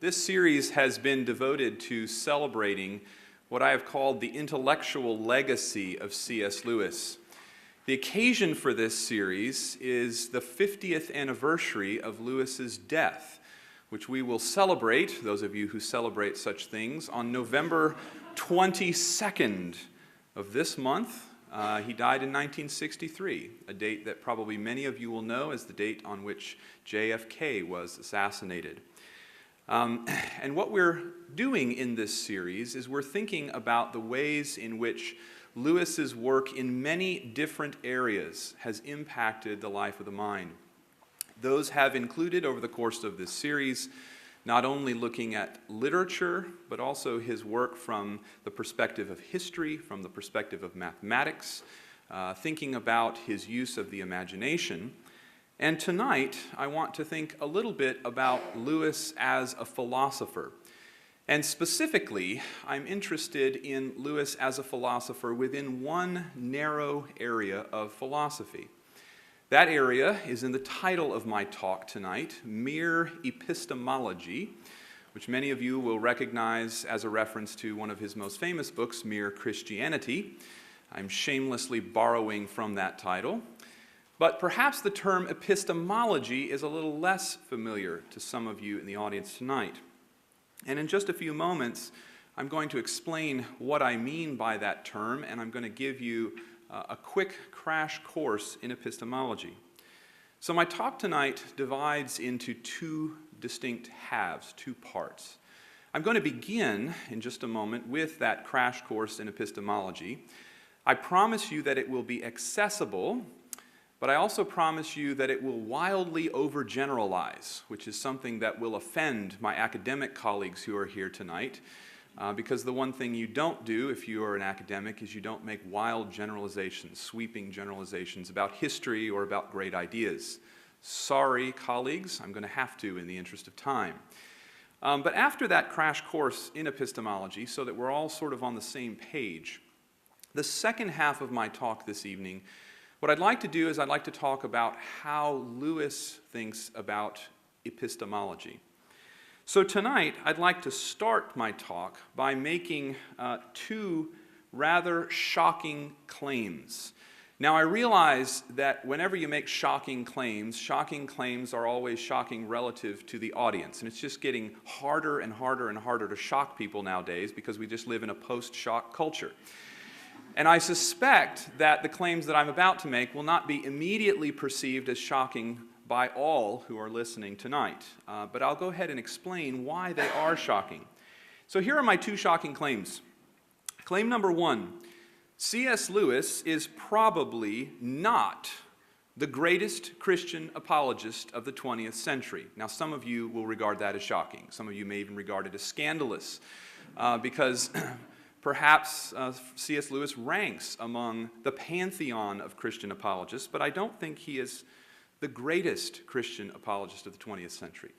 This series has been devoted to celebrating what I have called the intellectual legacy of C.S. Lewis. The occasion for this series is the 50th anniversary of Lewis's death, which we will celebrate, those of you who celebrate such things, on November 22nd of this month. He died in 1963, a date that probably many of you will know as the date on which JFK was assassinated. And what we're doing in this series is we're thinking about the ways in which Lewis's work in many different areas has impacted the life of the mind. Those have included, over the course of this series, not only looking at literature, but also his work from the perspective of history, from the perspective of mathematics, thinking about his use of the imagination. And tonight, I want to think a little bit about Lewis as a philosopher. And specifically, I'm interested in Lewis as a philosopher within one narrow area of philosophy. That area is in the title of my talk tonight, Mere Epistemology, which many of you will recognize as a reference to one of his most famous books, Mere Christianity. I'm shamelessly borrowing from that title. But perhaps the term epistemology is a little less familiar to some of you in the audience tonight. And in just a few moments, I'm going to explain what I mean by that term, and I'm going to give you a quick crash course in epistemology. So my talk tonight divides into two distinct halves, two parts. I'm going to begin in just a moment with that crash course in epistemology. I promise you that it will be accessible, but I also promise you that it will wildly overgeneralize, which is something that will offend my academic colleagues who are here tonight. Because the one thing you don't do if you are an academic is you don't make wild generalizations, sweeping generalizations about history or about great ideas. Sorry, colleagues, I'm going to have to in the interest of time. But after that crash course in epistemology, so that we're all sort of on the same page, the second half of my talk this evening, what I'd like to do is I'd like to talk about how Lewis thinks about epistemology. So tonight, I'd like to start my talk by making two rather shocking claims. Now, I realize that whenever you make shocking claims are always shocking relative to the audience. And it's just getting harder and harder and harder to shock people nowadays because we just live in a post-shock culture. And I suspect that the claims that I'm about to make will not be immediately perceived as shocking by all who are listening tonight. But I'll go ahead and explain why they are shocking. So here are my two shocking claims. Claim number one, C.S. Lewis is probably not the greatest Christian apologist of the 20th century. Now, some of you will regard that as shocking. Some of you may even regard it as scandalous because perhaps C.S. Lewis ranks among the pantheon of Christian apologists, but I don't think he is the greatest Christian apologist of the 20th century.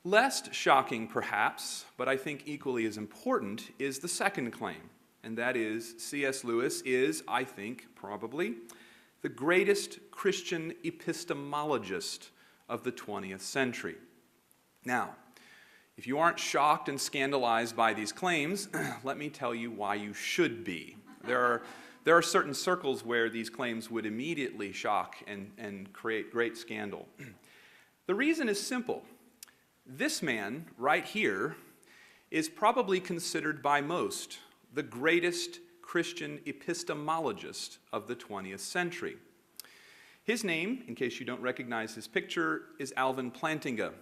Less shocking, perhaps, but I think equally as important, is the second claim, and that is C.S. Lewis is, I think, probably the greatest Christian epistemologist of the 20th century. Now, if you aren't shocked and scandalized by these claims, let me tell you why you should be. There are certain circles where these claims would immediately shock and create great scandal. The reason is simple. This man right here is probably considered by most the greatest Christian epistemologist of the 20th century. His name, in case you don't recognize his picture, is Alvin Plantinga.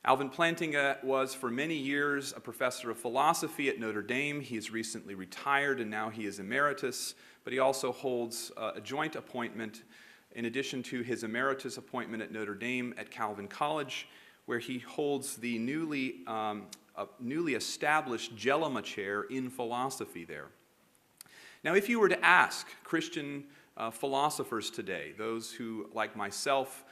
Alvin Plantinga was for many years a professor of philosophy at Notre Dame. He has recently retired and now he is emeritus, but he also holds a joint appointment in addition to his emeritus appointment at Notre Dame at Calvin College, where he holds the newly established Jellema Chair in philosophy there. Now, if you were to ask Christian philosophers today, those who, like myself,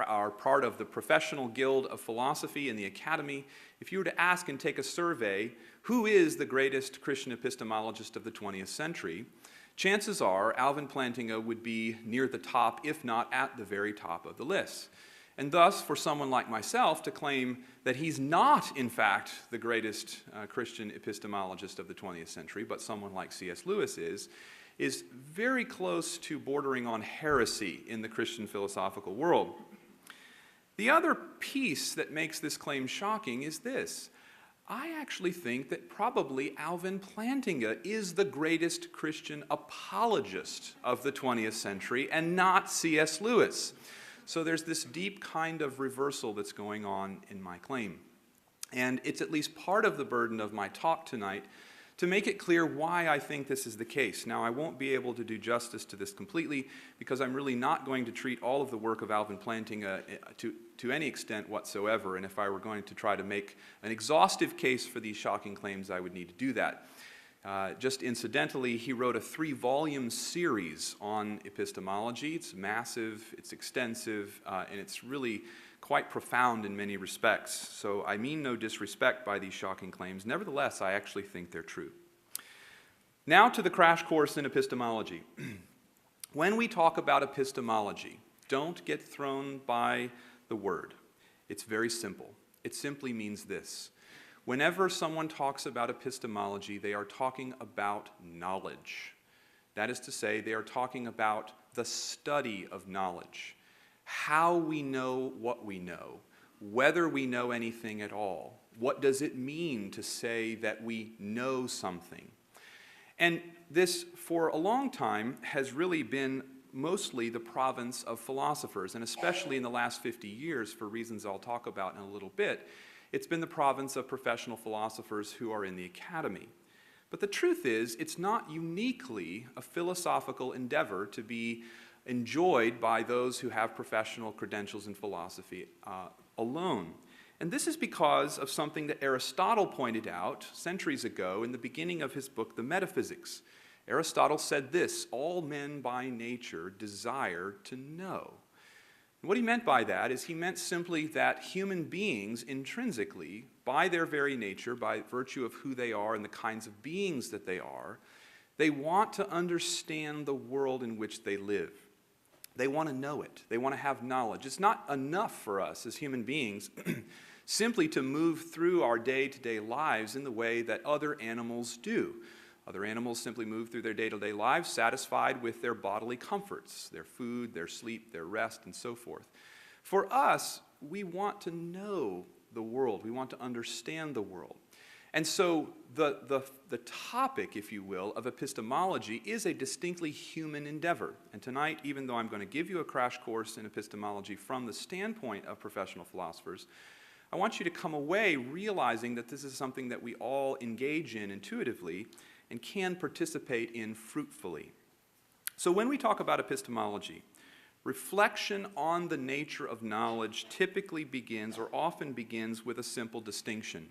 are part of the Professional Guild of Philosophy in the Academy, if you were to ask and take a survey, who is the greatest Christian epistemologist of the 20th century, chances are Alvin Plantinga would be near the top, if not at the very top of the list. And thus, for someone like myself to claim that he's not, in fact, the greatest Christian epistemologist of the 20th century, but someone like C.S. Lewis is very close to bordering on heresy in the Christian philosophical world. The other piece that makes this claim shocking is this. I actually think that probably Alvin Plantinga is the greatest Christian apologist of the 20th century and not C.S. Lewis. So there's this deep kind of reversal that's going on in my claim. And it's at least part of the burden of my talk tonight to make it clear why I think this is the case. Now, I won't be able to do justice to this completely because I'm really not going to treat all of the work of Alvin Plantinga to any extent whatsoever, and if I were going to try to make an exhaustive case for these shocking claims, I would need to do that. Just incidentally, he wrote a 3-volume series on epistemology. It's massive, it's extensive, and it's really quite profound in many respects. So I mean no disrespect by these shocking claims. Nevertheless, I actually think they're true. Now to the crash course in epistemology. When we talk about epistemology, don't get thrown by the word. It's very simple. It simply means this. Whenever someone talks about epistemology, they are talking about knowledge. That is to say, they are talking about the study of knowledge. How we know what we know, whether we know anything at all. What does it mean to say that we know something? And this, for a long time, has really been mostly the province of philosophers, and especially in the last 50 years, for reasons I'll talk about in a little bit, it's been the province of professional philosophers who are in the academy. But the truth is, it's not uniquely a philosophical endeavor to be enjoyed by those who have professional credentials in philosophy alone. And this is because of something that Aristotle pointed out centuries ago in the beginning of his book, The Metaphysics. Aristotle said this, all men by nature desire to know. And what he meant by that is he meant simply that human beings intrinsically, by their very nature, by virtue of who they are and the kinds of beings that they want to understand the world in which they live. They want to know it. They want to have knowledge. It's not enough for us as human beings simply to move through our day-to-day lives in the way that other animals do. Other animals simply move through their day-to-day lives satisfied with their bodily comforts, their food, their sleep, their rest, and so forth. For us, we want to know the world. We want to understand the world. And so the topic, if you will, of epistemology is a distinctly human endeavor. And tonight, even though I'm going to give you a crash course in epistemology from the standpoint of professional philosophers, I want you to come away realizing that this is something that we all engage in intuitively and can participate in fruitfully. So when we talk about epistemology, reflection on the nature of knowledge typically begins or often begins with a simple distinction.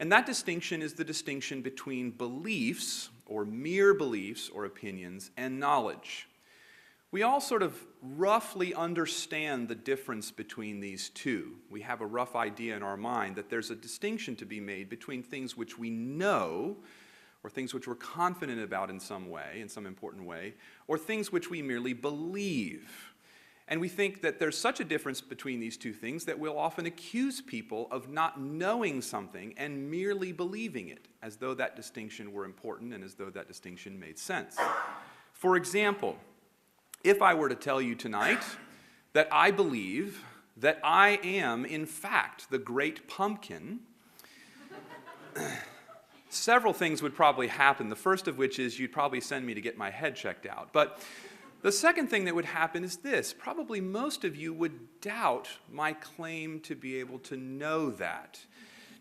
And that distinction is the distinction between beliefs, or mere beliefs or opinions, and knowledge. We all sort of roughly understand the difference between these two. We have a rough idea in our mind that there's a distinction to be made between things which we know, or things which we're confident about in some way, in some important way, or things which we merely believe. And we think that there's such a difference between these two things that we'll often accuse people of not knowing something and merely believing it, as though that distinction were important and as though that distinction made sense. For example, if I were to tell you tonight that I believe that I am, in fact, the great pumpkin, several things would probably happen. The first of which is you'd probably send me to get my head checked out. But the second thing that would happen is this. Probably most of you would doubt my claim to be able to know that.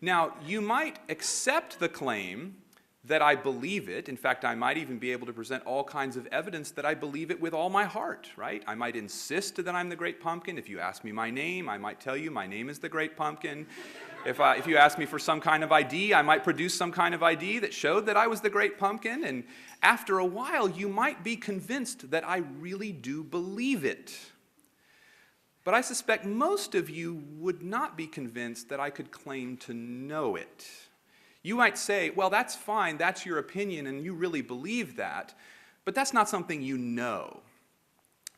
Now, you might accept the claim that I believe it. In fact, I might even be able to present all kinds of evidence that I believe it with all my heart, right? I might insist that I'm the great pumpkin. If you ask me my name, I might tell you my name is the great pumpkin. If you ask me for some kind of ID, I might produce some kind of ID that showed that I was the great pumpkin. And after a while, you might be convinced that I really do believe it. But I suspect most of you would not be convinced that I could claim to know it. You might say, well, that's fine, that's your opinion, and you really believe that, but that's not something you know.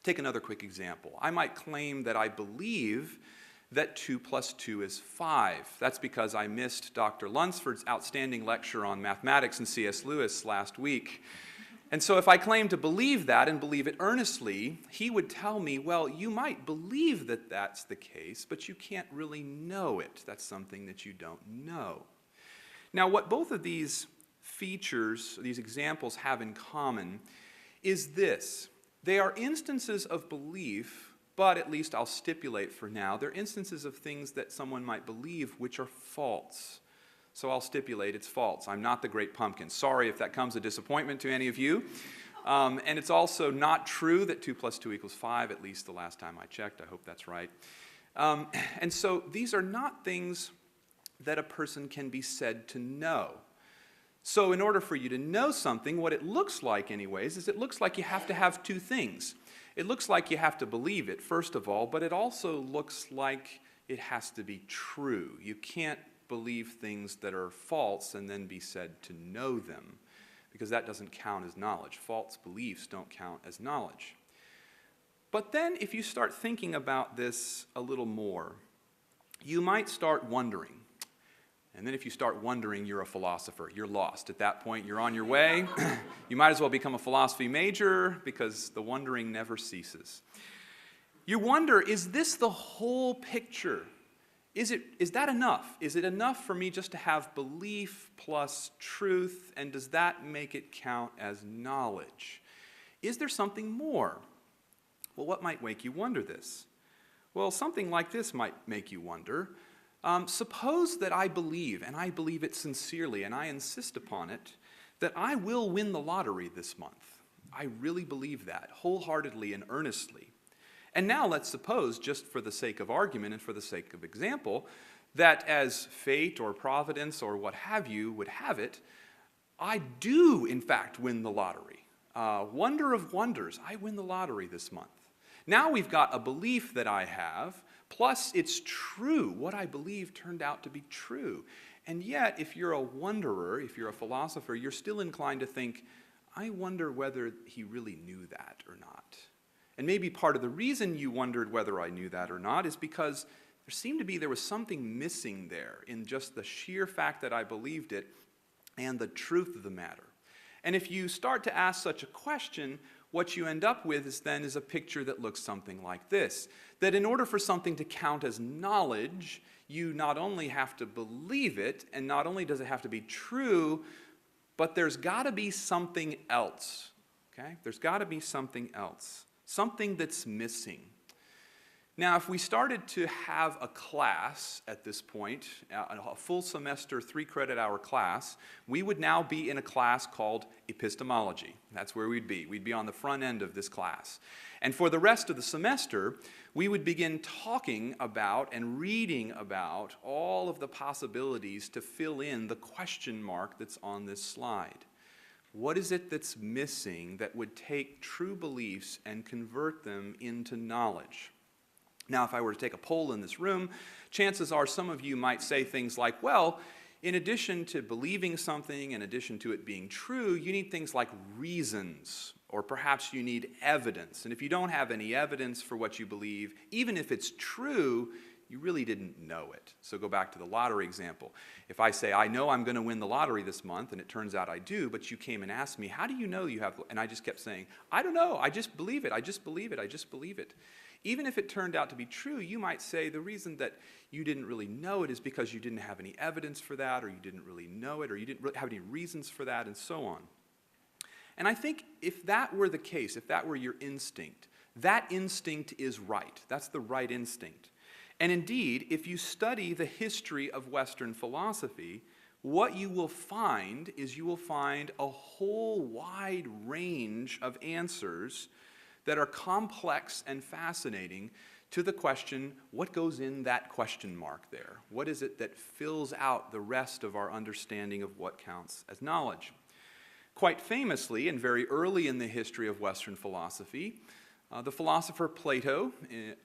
Take another quick example. I might claim that I believe that 2 plus 2 is 5. That's because I missed Dr. Lunsford's outstanding lecture on mathematics and C.S. Lewis last week. And so if I claim to believe that and believe it earnestly, he would tell me, well, you might believe that that's the case, but you can't really know it. That's something that you don't know. Now, what both of these features, these examples have in common is this. They are instances of belief, but at least I'll stipulate for now, they're instances of things that someone might believe which are false. So I'll stipulate it's false. I'm not the great pumpkin. Sorry if that comes a disappointment to any of you. And it's also not true that 2 plus 2 equals 5, at least the last time I checked. I hope that's right. And so these are not things that a person can be said to know. So in order for you to know something, what it looks like anyways, is it looks like you have to have two things. It looks like you have to believe it, first of all, but it also looks like it has to be true. You can't believe things that are false and then be said to know them, because that doesn't count as knowledge. False beliefs don't count as knowledge. But then if you start thinking about this a little more, you might start wondering. And then if you start wondering, you're a philosopher. You're lost. At that point, you're on your way. You might as well become a philosophy major because the wondering never ceases. You wonder, is this the whole picture? Is that enough? Is it enough for me just to have belief plus truth, and does that make it count as knowledge? Is there something more? Well, what might make you wonder this? Well, something like this might make you wonder. Suppose that I believe, and I believe it sincerely, and I insist upon it, that I will win the lottery this month. I really believe that, wholeheartedly and earnestly. And now let's suppose, just for the sake of argument and for the sake of example, that as fate or providence or what have you would have it, I do, in fact, win the lottery. Wonder of wonders, I win the lottery this month. Now we've got a belief that I have, plus it's true. What I believe turned out to be true. And yet, if you're a wonderer, if you're a philosopher, you're still inclined to think, I wonder whether he really knew that or not. And maybe part of the reason you wondered whether I knew that or not is because there was something missing there in just the sheer fact that I believed it and the truth of the matter. And if you start to ask such a question, what you end up with is a picture that looks something like this. That in order for something to count as knowledge, you not only have to believe it, and not only does it have to be true, but there's got to be something else. Okay? There's got to be something else. Something that's missing. Now, if we started to have a class at this point, a full semester, 3-credit-hour class, we would now be in a class called Epistemology. That's where we'd be. We'd be on the front end of this class. And for the rest of the semester, we would begin talking about and reading about all of the possibilities to fill in the question mark that's on this slide. What is it that's missing that would take true beliefs and convert them into knowledge? Now, if I were to take a poll in this room, chances are some of you might say things like, well, in addition to believing something, in addition to it being true, you need things like reasons, or perhaps you need evidence. And if you don't have any evidence for what you believe, even if it's true, you really didn't know it. So go back to the lottery example. If I say, I know I'm going to win the lottery this month, and it turns out I do, but you came and asked me, how do you know you have, and I just kept saying, I don't know, I just believe it, I just believe it, I just believe it. Even if it turned out to be true, you might say the reason that you didn't really know it is because you didn't have any evidence for that, or you didn't really know it, or you didn't really have any reasons for that, and so on. And I think if that were the case, if that were your instinct, that instinct is right. That's the right instinct. And indeed, if you study the history of Western philosophy, what you will find is you will find a whole wide range of answers that are complex and fascinating to the question, what goes in that question mark there? What is it that fills out the rest of our understanding of what counts as knowledge? Quite famously, and very early in the history of Western philosophy, the philosopher Plato,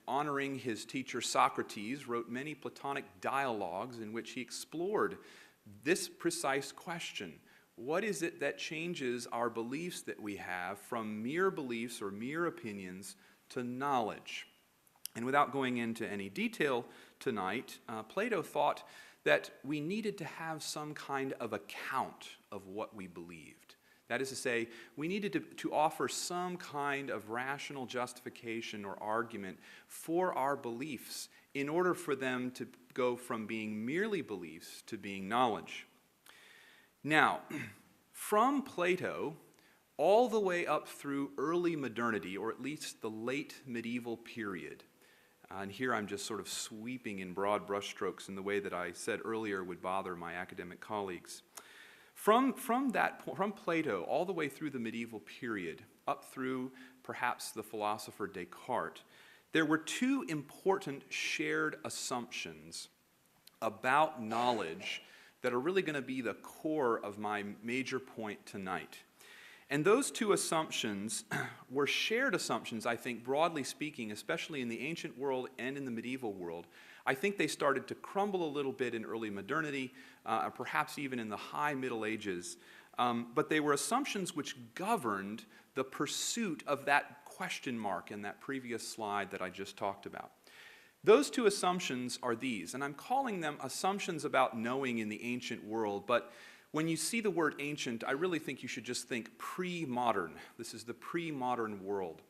honoring his teacher Socrates, wrote many Platonic dialogues in which he explored this precise question. What is it that changes our beliefs that we have from mere beliefs or mere opinions to knowledge. And without going into any detail tonight, Plato thought that we needed to have some kind of account of what we believed. That is to say, we needed to offer some kind of rational justification or argument for our beliefs in order for them to go from being merely beliefs to being knowledge. Now, from Plato all the way up through early modernity, or at least the late medieval period, and here I'm just sort of sweeping in broad brushstrokes in the way that I said earlier would bother my academic colleagues. From Plato all the way through the medieval period, up through perhaps the philosopher Descartes, there were two important shared assumptions about knowledge that are really going to be the core of my major point tonight. And those two assumptions were shared assumptions, I think, broadly speaking, especially in the ancient world and in the medieval world. I think they started to crumble a little bit in early modernity, perhaps even in the high Middle Ages. But they were assumptions which governed the pursuit of that question mark in that previous slide that I just talked about. Those two assumptions are these, and I'm calling them assumptions about knowing in the ancient world, but when you see the word ancient, I really think you should just think pre-modern. This is the pre-modern world.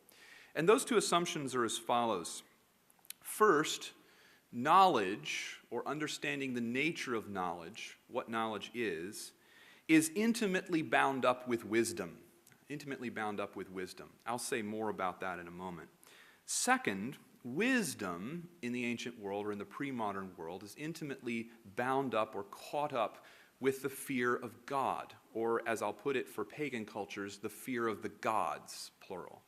And those two assumptions are as follows. First, knowledge, or understanding the nature of knowledge, what knowledge is intimately bound up with wisdom. Intimately bound up with wisdom. I'll say more about that in a moment. Second, wisdom in the ancient world or in the pre-modern world is intimately bound up or caught up with the fear of God, or as I'll put it for pagan cultures, the fear of the gods, plural.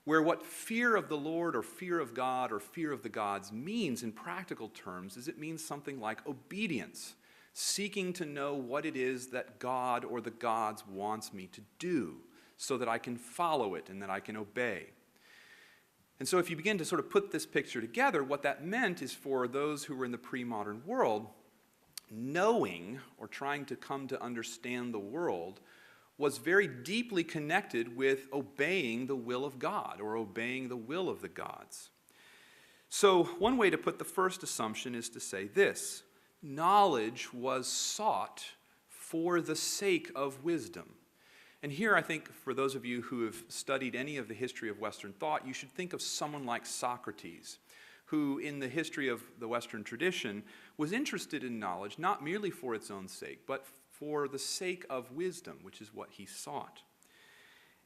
Where what fear of the Lord or fear of God or fear of the gods means in practical terms is it means something like obedience, seeking to know what it is that God or the gods wants me to do so that I can follow it and that I can obey. And so if you begin to sort of put this picture together, what that meant is for those who were in the pre-modern world, knowing or trying to come to understand the world was very deeply connected with obeying the will of God or obeying the will of the gods. So one way to put the first assumption is to say this: knowledge was sought for the sake of wisdom. And here I think for those of you who have studied any of the history of Western thought, you should think of someone like Socrates, who in the history of the Western tradition was interested in knowledge not merely for its own sake, but for the sake of wisdom, which is what he sought.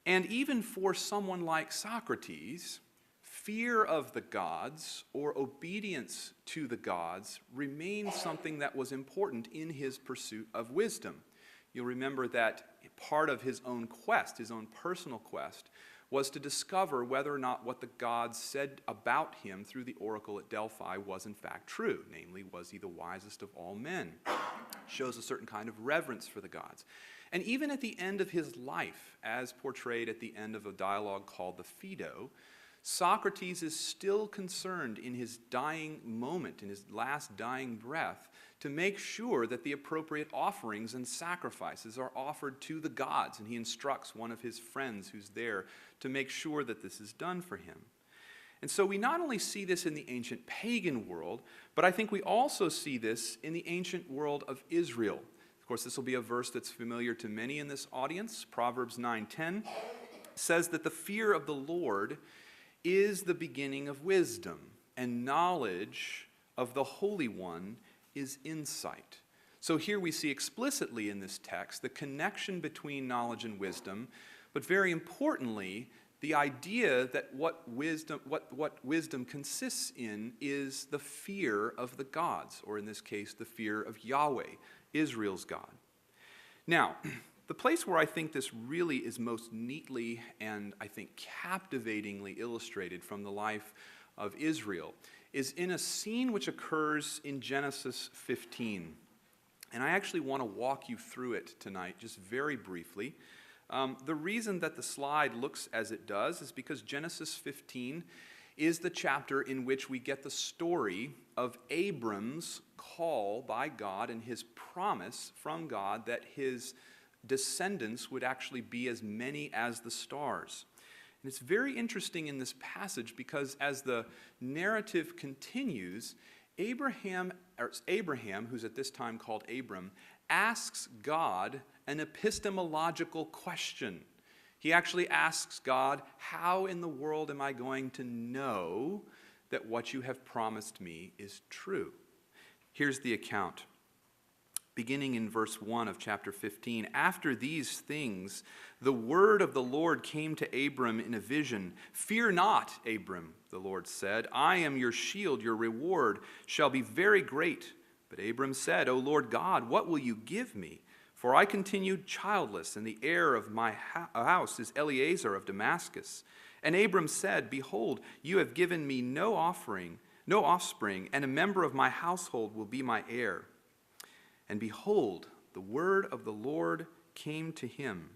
And even for someone like Socrates, fear of the gods or obedience to the gods remained something that was important in his pursuit of wisdom. You'll remember that part of his own quest, his own personal quest, was to discover whether or not what the gods said about him through the oracle at Delphi was in fact true. Namely, was he the wisest of all men? Shows a certain kind of reverence for the gods. And even at the end of his life, as portrayed at the end of a dialogue called the Phaedo, Socrates is still concerned in his dying moment, in his last dying breath, to make sure that the appropriate offerings and sacrifices are offered to the gods. And he instructs one of his friends who's there to make sure that this is done for him. And so we not only see this in the ancient pagan world, but I think we also see this in the ancient world of Israel. Of course, this will be a verse that's familiar to many in this audience. Proverbs 9:10 says that the fear of the Lord is the beginning of wisdom, and knowledge of the Holy One is insight. So here we see explicitly in this text the connection between knowledge and wisdom, but very importantly, the idea that what wisdom consists in is the fear of the gods, or in this case, the fear of Yahweh, Israel's God. Now, the place where I think this really is most neatly and I think captivatingly illustrated from the life of Israel is in a scene which occurs in Genesis 15. And I actually want to walk you through it tonight, just very briefly. The reason that the slide looks as it does is because Genesis 15 is the chapter in which we get the story of Abram's call by God and his promise from God that his descendants would actually be as many as the stars. And it's very interesting in this passage because as the narrative continues, Abraham, who's at this time called Abram, asks God an epistemological question. He actually asks God, how in the world am I going to know that what you have promised me is true? Here's the account. Beginning in verse 1 of chapter 15, after these things, the word of the Lord came to Abram in a vision. Fear not, Abram, the Lord said. I am your shield. Your reward shall be very great. But Abram said, O Lord God, what will you give me? For I continued childless, and the heir of my house is Eliezer of Damascus. And Abram said, Behold, you have given me no offspring, and a member of my household will be my heir. And behold, the word of the Lord came to him.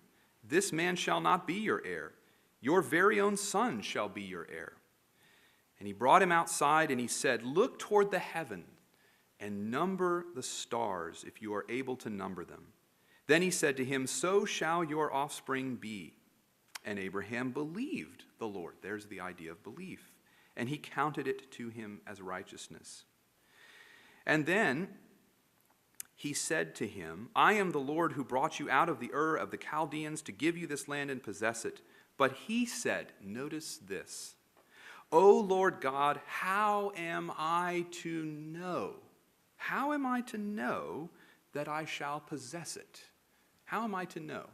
This man shall not be your heir. Your very own son shall be your heir. And he brought him outside, and he said, Look toward the heaven, and number the stars, if you are able to number them. Then he said to him, So shall your offspring be. And Abraham believed the Lord. There's the idea of belief. And he counted it to him as righteousness. And then he said to him, I am the Lord who brought you out of the Ur of the Chaldeans to give you this land and possess it. But he said, notice this, O Lord God, how am I to know? How am I to know that I shall possess it? How am I to know?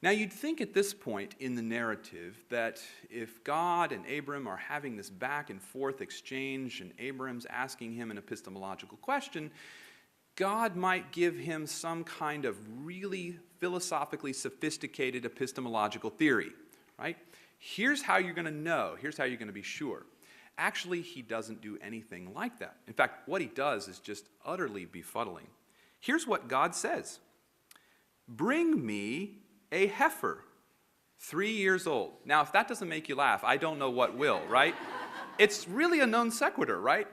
Now you'd think at this point in the narrative that if God and Abram are having this back and forth exchange and Abram's asking him an epistemological question, God might give him some kind of really philosophically sophisticated epistemological theory, right? Here's how you're going to know. Here's how you're going to be sure. Actually, he doesn't do anything like that. In fact, what he does is just utterly befuddling. Here's what God says. Bring me a heifer, 3 years old. Now, if that doesn't make you laugh, I don't know what will, right? It's really a non sequitur, right?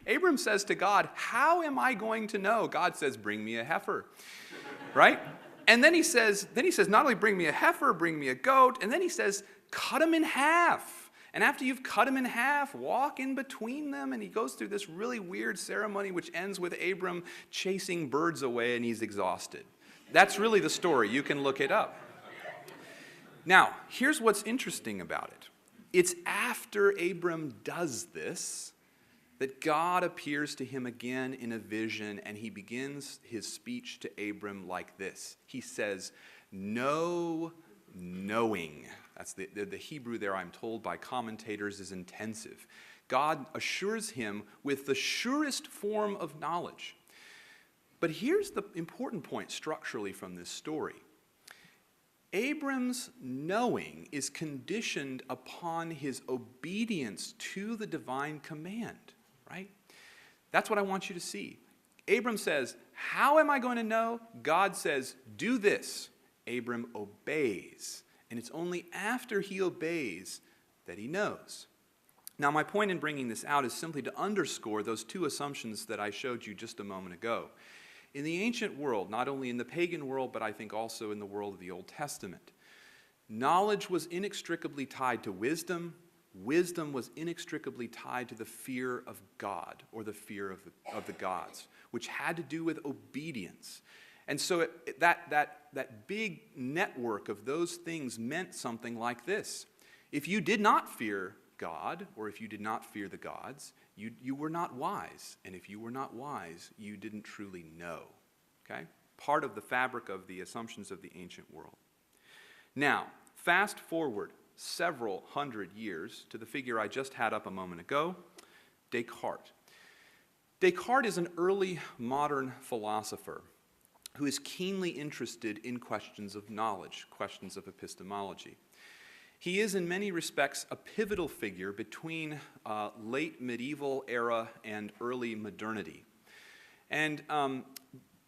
Abram says to God, how am I going to know? God says, bring me a heifer, right? And then he says, not only bring me a heifer, bring me a goat, and then he says, cut them in half. And after you've cut them in half, walk in between them. And he goes through this really weird ceremony, which ends with Abram chasing birds away, and he's exhausted. That's really the story. You can look it up. Now, here's what's interesting about it. It's after Abram does this that God appears to him again in a vision, and he begins his speech to Abram like this. He says, no knowing. That's the Hebrew there, I'm told by commentators, is intensive. God assures him with the surest form of knowledge. But here's the important point structurally from this story. Abram's knowing is conditioned upon his obedience to the divine command, right? That's what I want you to see. Abram says, how am I going to know? God says, do this. Abram obeys. And it's only after he obeys that he knows. Now, my point in bringing this out is simply to underscore those two assumptions that I showed you just a moment ago. In the ancient world, not only in the pagan world, but I think also in the world of the Old Testament, knowledge was inextricably tied to wisdom. Wisdom was inextricably tied to the fear of God, or the fear of the gods, which had to do with obedience. And so that big network of those things meant something like this. If you did not fear God, or if you did not fear the gods, you were not wise. And if you were not wise, you didn't truly know. Okay? Part of the fabric of the assumptions of the ancient world. Now, fast forward several hundred years to the figure I just had up a moment ago, Descartes. Descartes is an early modern philosopher who is keenly interested in questions of knowledge, questions of epistemology. He is in many respects a pivotal figure between late medieval era and early modernity. And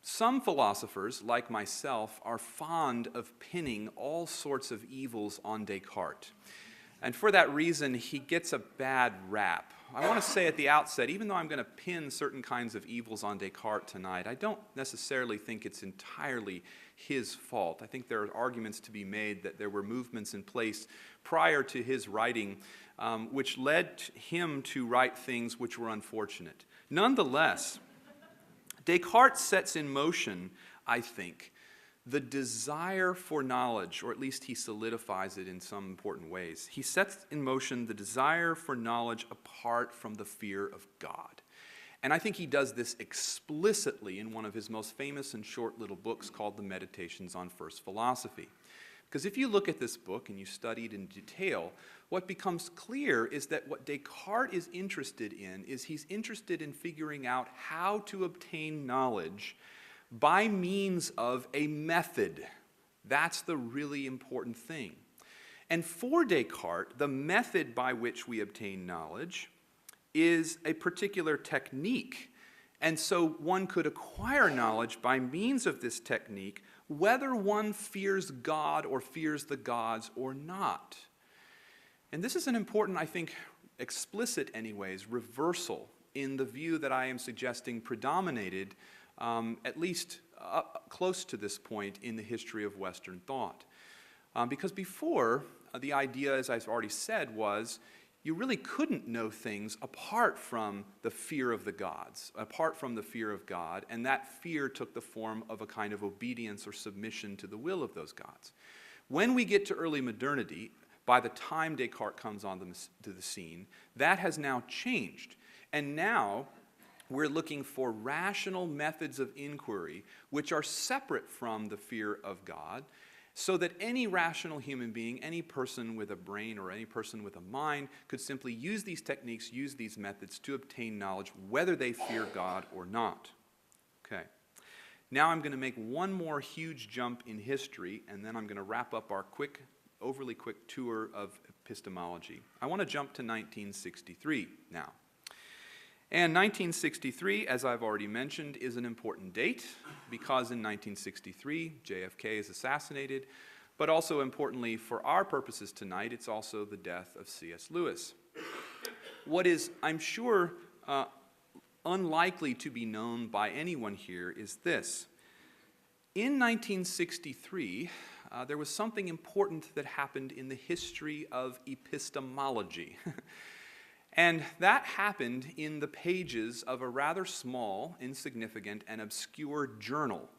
some philosophers, like myself, are fond of pinning all sorts of evils on Descartes. And for that reason, he gets a bad rap. I want to say at the outset, even though I'm going to pin certain kinds of evils on Descartes tonight, I don't necessarily think it's entirely his fault. I think there are arguments to be made that there were movements in place prior to his writing which led him to write things which were unfortunate. Nonetheless, Descartes sets in motion, I think, the desire for knowledge, or at least he solidifies it in some important ways. He sets in motion the desire for knowledge apart from the fear of God. And I think he does this explicitly in one of his most famous and short little books called The Meditations on First Philosophy. Because if you look at this book and you study it in detail, what becomes clear is that what Descartes is interested in is he's interested in figuring out how to obtain knowledge by means of a method. That's the really important thing. And for Descartes, the method by which we obtain knowledge is a particular technique. And so one could acquire knowledge by means of this technique, whether one fears God or fears the gods or not. And this is an important, I think, explicit anyways, reversal in the view that I am suggesting predominated at least close to this point in the history of Western thought. Because before, the idea, as I've already said, was you really couldn't know things apart from the fear of the gods, apart from the fear of God, and that fear took the form of a kind of obedience or submission to the will of those gods. When we get to early modernity, by the time Descartes comes onto the scene, that has now changed. And now we're looking for rational methods of inquiry which are separate from the fear of God, so that any rational human being, any person with a brain or any person with a mind could simply use these techniques, use these methods to obtain knowledge, whether they fear God or not. Okay. Now I'm going to make one more huge jump in history, and then I'm going to wrap up our overly quick tour of epistemology. I want to jump to 1963 now. And 1963, as I've already mentioned, is an important date because in 1963, JFK is assassinated, but also importantly for our purposes tonight, it's also the death of C.S. Lewis. What is, I'm sure, unlikely to be known by anyone here is this. In 1963, there was something important that happened in the history of epistemology. And that happened in the pages of a rather small, insignificant, and obscure journal,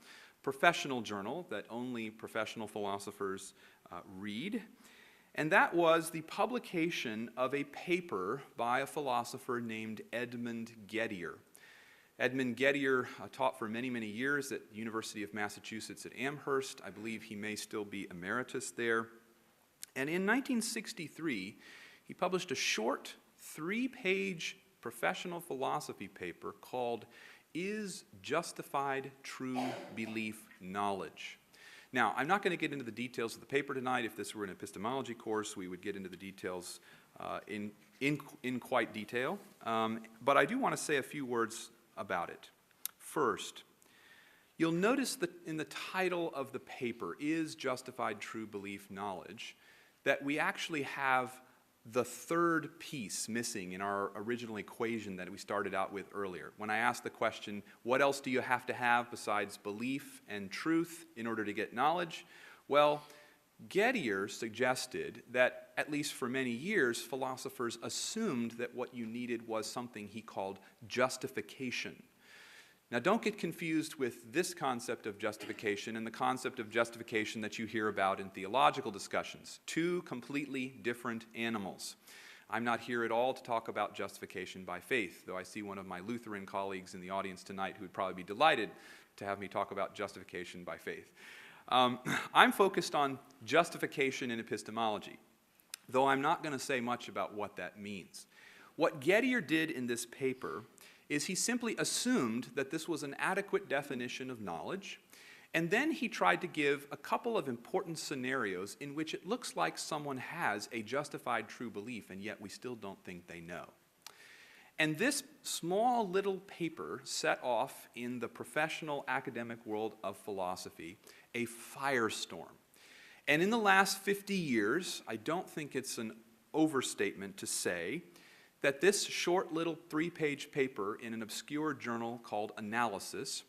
professional journal that only professional philosophers read. And that was the publication of a paper by a philosopher named Edmund Gettier. Edmund Gettier taught for many, many years at the University of Massachusetts at Amherst. I believe he may still be emeritus there. And in 1963, he published a short 3-page professional philosophy paper called Is Justified True Belief Knowledge? Now, I'm not going to get into the details of the paper tonight. If this were an epistemology course, we would get into the details in quite detail. But I do want to say a few words about it. First, you'll notice that in the title of the paper, Is Justified True Belief Knowledge, that we actually have the third piece missing in our original equation that we started out with earlier. When I asked the question, what else do you have to have besides belief and truth in order to get knowledge? Well, Gettier suggested that, at least for many years, philosophers assumed that what you needed was something he called justification. Now, don't get confused with this concept of justification and the concept of justification that you hear about in theological discussions. Two completely different animals. I'm not here at all to talk about justification by faith, though I see one of my Lutheran colleagues in the audience tonight who would probably be delighted to have me talk about justification by faith. I'm focused on justification in epistemology, though I'm not going to say much about what that means. What Gettier did in this paper is he simply assumed that this was an adequate definition of knowledge, and then he tried to give a couple of important scenarios in which it looks like someone has a justified true belief, and yet we still don't think they know. And this small little paper set off in the professional academic world of philosophy a firestorm. And in the last 50 years, I don't think it's an overstatement to say that this short little 3-page paper in an obscure journal called Analysis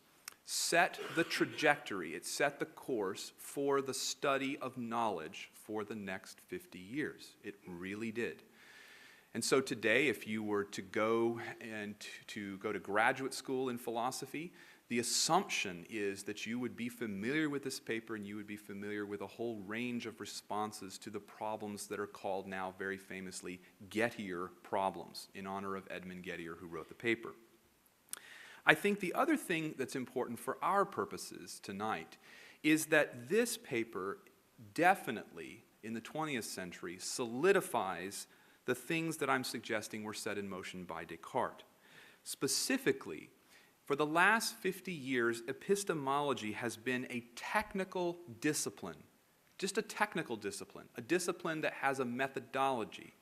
set the trajectory, it set the course for the study of knowledge for the next 50 years. It really did. And so today, if you were to go to graduate school in philosophy, the assumption is that you would be familiar with this paper and you would be familiar with a whole range of responses to the problems that are called now very famously Gettier problems, in honor of Edmund Gettier, who wrote the paper. I think the other thing that's important for our purposes tonight is that this paper definitely, in the 20th century, solidifies the things that I'm suggesting were set in motion by Descartes. Specifically, for the last 50 years, epistemology has been a technical discipline, just a technical discipline, a discipline that has a methodology.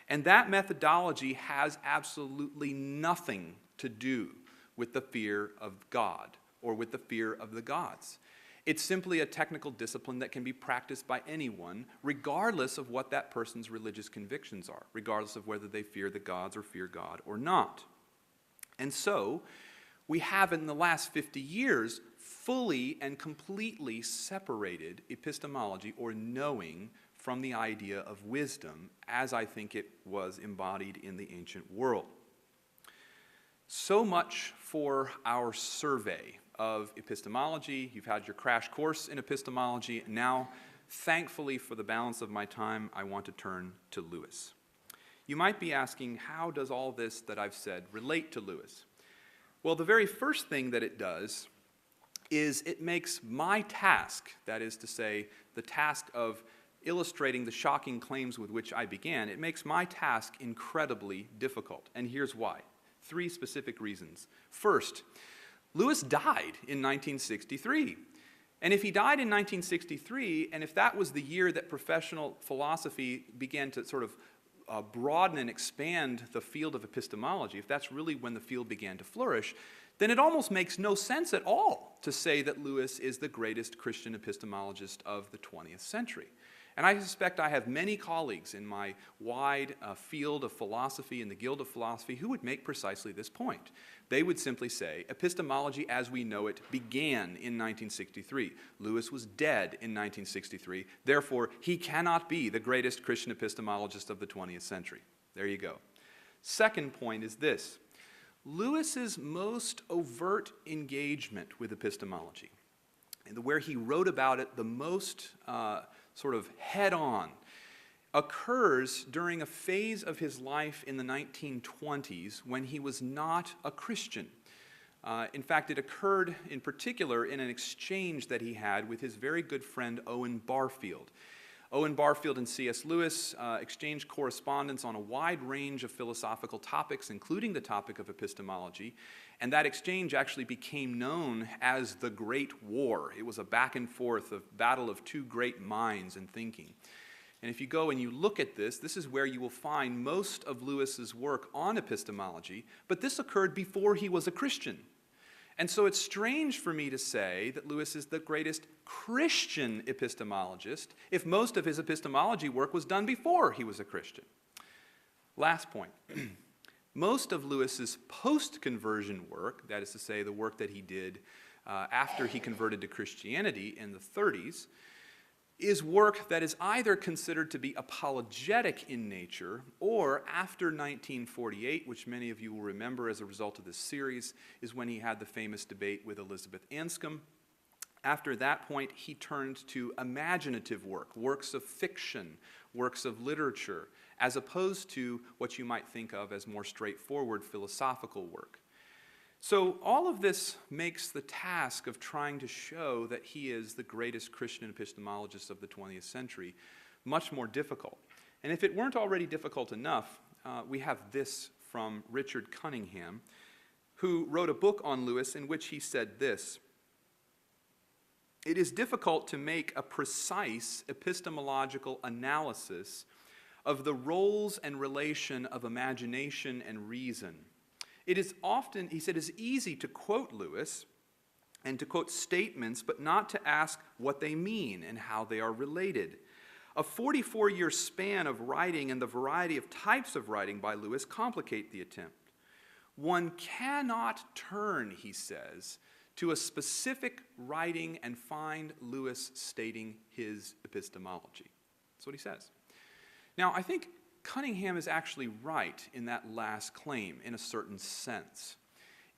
And that methodology has absolutely nothing to do with the fear of God or with the fear of the gods. It's simply a technical discipline that can be practiced by anyone, regardless of what that person's religious convictions are, regardless of whether they fear the gods or fear God or not. And so, we have in the last 50 years fully and completely separated epistemology or knowing from the idea of wisdom as I think it was embodied in the ancient world. So much for our survey of epistemology. You've had your crash course in epistemology. Now, thankfully, for the balance of my time, I want to turn to Lewis. You might be asking, how does all this that I've said relate to Lewis? Well, the very first thing that it does is it makes my task, that is to say, the task of illustrating the shocking claims with which I began, it makes my task incredibly difficult. And here's why. 3 specific reasons. First, Lewis died in 1963. And if he died in 1963, and if that was the year that professional philosophy began to sort of broaden and expand the field of epistemology, if that's really when the field began to flourish, then it almost makes no sense at all to say that Lewis is the greatest Christian epistemologist of the 20th century. And I suspect I have many colleagues in my wide field of philosophy, in the Guild of Philosophy, who would make precisely this point. They would simply say, epistemology as we know it began in 1963. Lewis was dead in 1963. Therefore, he cannot be the greatest Christian epistemologist of the 20th century. There you go. Second point is this. Lewis's most overt engagement with epistemology, and where he wrote about it the most sort of head-on, occurs during a phase of his life in the 1920s when he was not a Christian. In fact, it occurred in particular in an exchange that he had with his very good friend Owen Barfield. Owen Barfield and C.S. Lewis exchanged correspondence on a wide range of philosophical topics, including the topic of epistemology, and that exchange actually became known as the Great War. It was a back and forth, a battle of 2 great minds in thinking. And if you go and you look at this, this is where you will find most of Lewis's work on epistemology, but this occurred before he was a Christian. And so it's strange for me to say that Lewis is the greatest Christian epistemologist if most of his epistemology work was done before he was a Christian. Last point. Most of Lewis's post-conversion work, that is to say the work that he did after he converted to Christianity in the 30s, is work that is either considered to be apologetic in nature, or after 1948, which many of you will remember as a result of this series, is when he had the famous debate with Elizabeth Anscombe. After that point, he turned to imaginative work, works of fiction, works of literature, as opposed to what you might think of as more straightforward philosophical work. So all of this makes the task of trying to show that he is the greatest Christian epistemologist of the 20th century much more difficult. And if it weren't already difficult enough, we have this from Richard Cunningham, who wrote a book on Lewis in which he said this: "It is difficult to make a precise epistemological analysis of the roles and relation of imagination and reason. It is often," he said, "is easy to quote Lewis and to quote statements, but not to ask what they mean and how they are related. A 44-year span of writing and the variety of types of writing by Lewis complicate the attempt. One cannot turn, he says, to a specific writing and find Lewis stating his epistemology. That's what he says. Now, I think Cunningham is actually right in that last claim in a certain sense.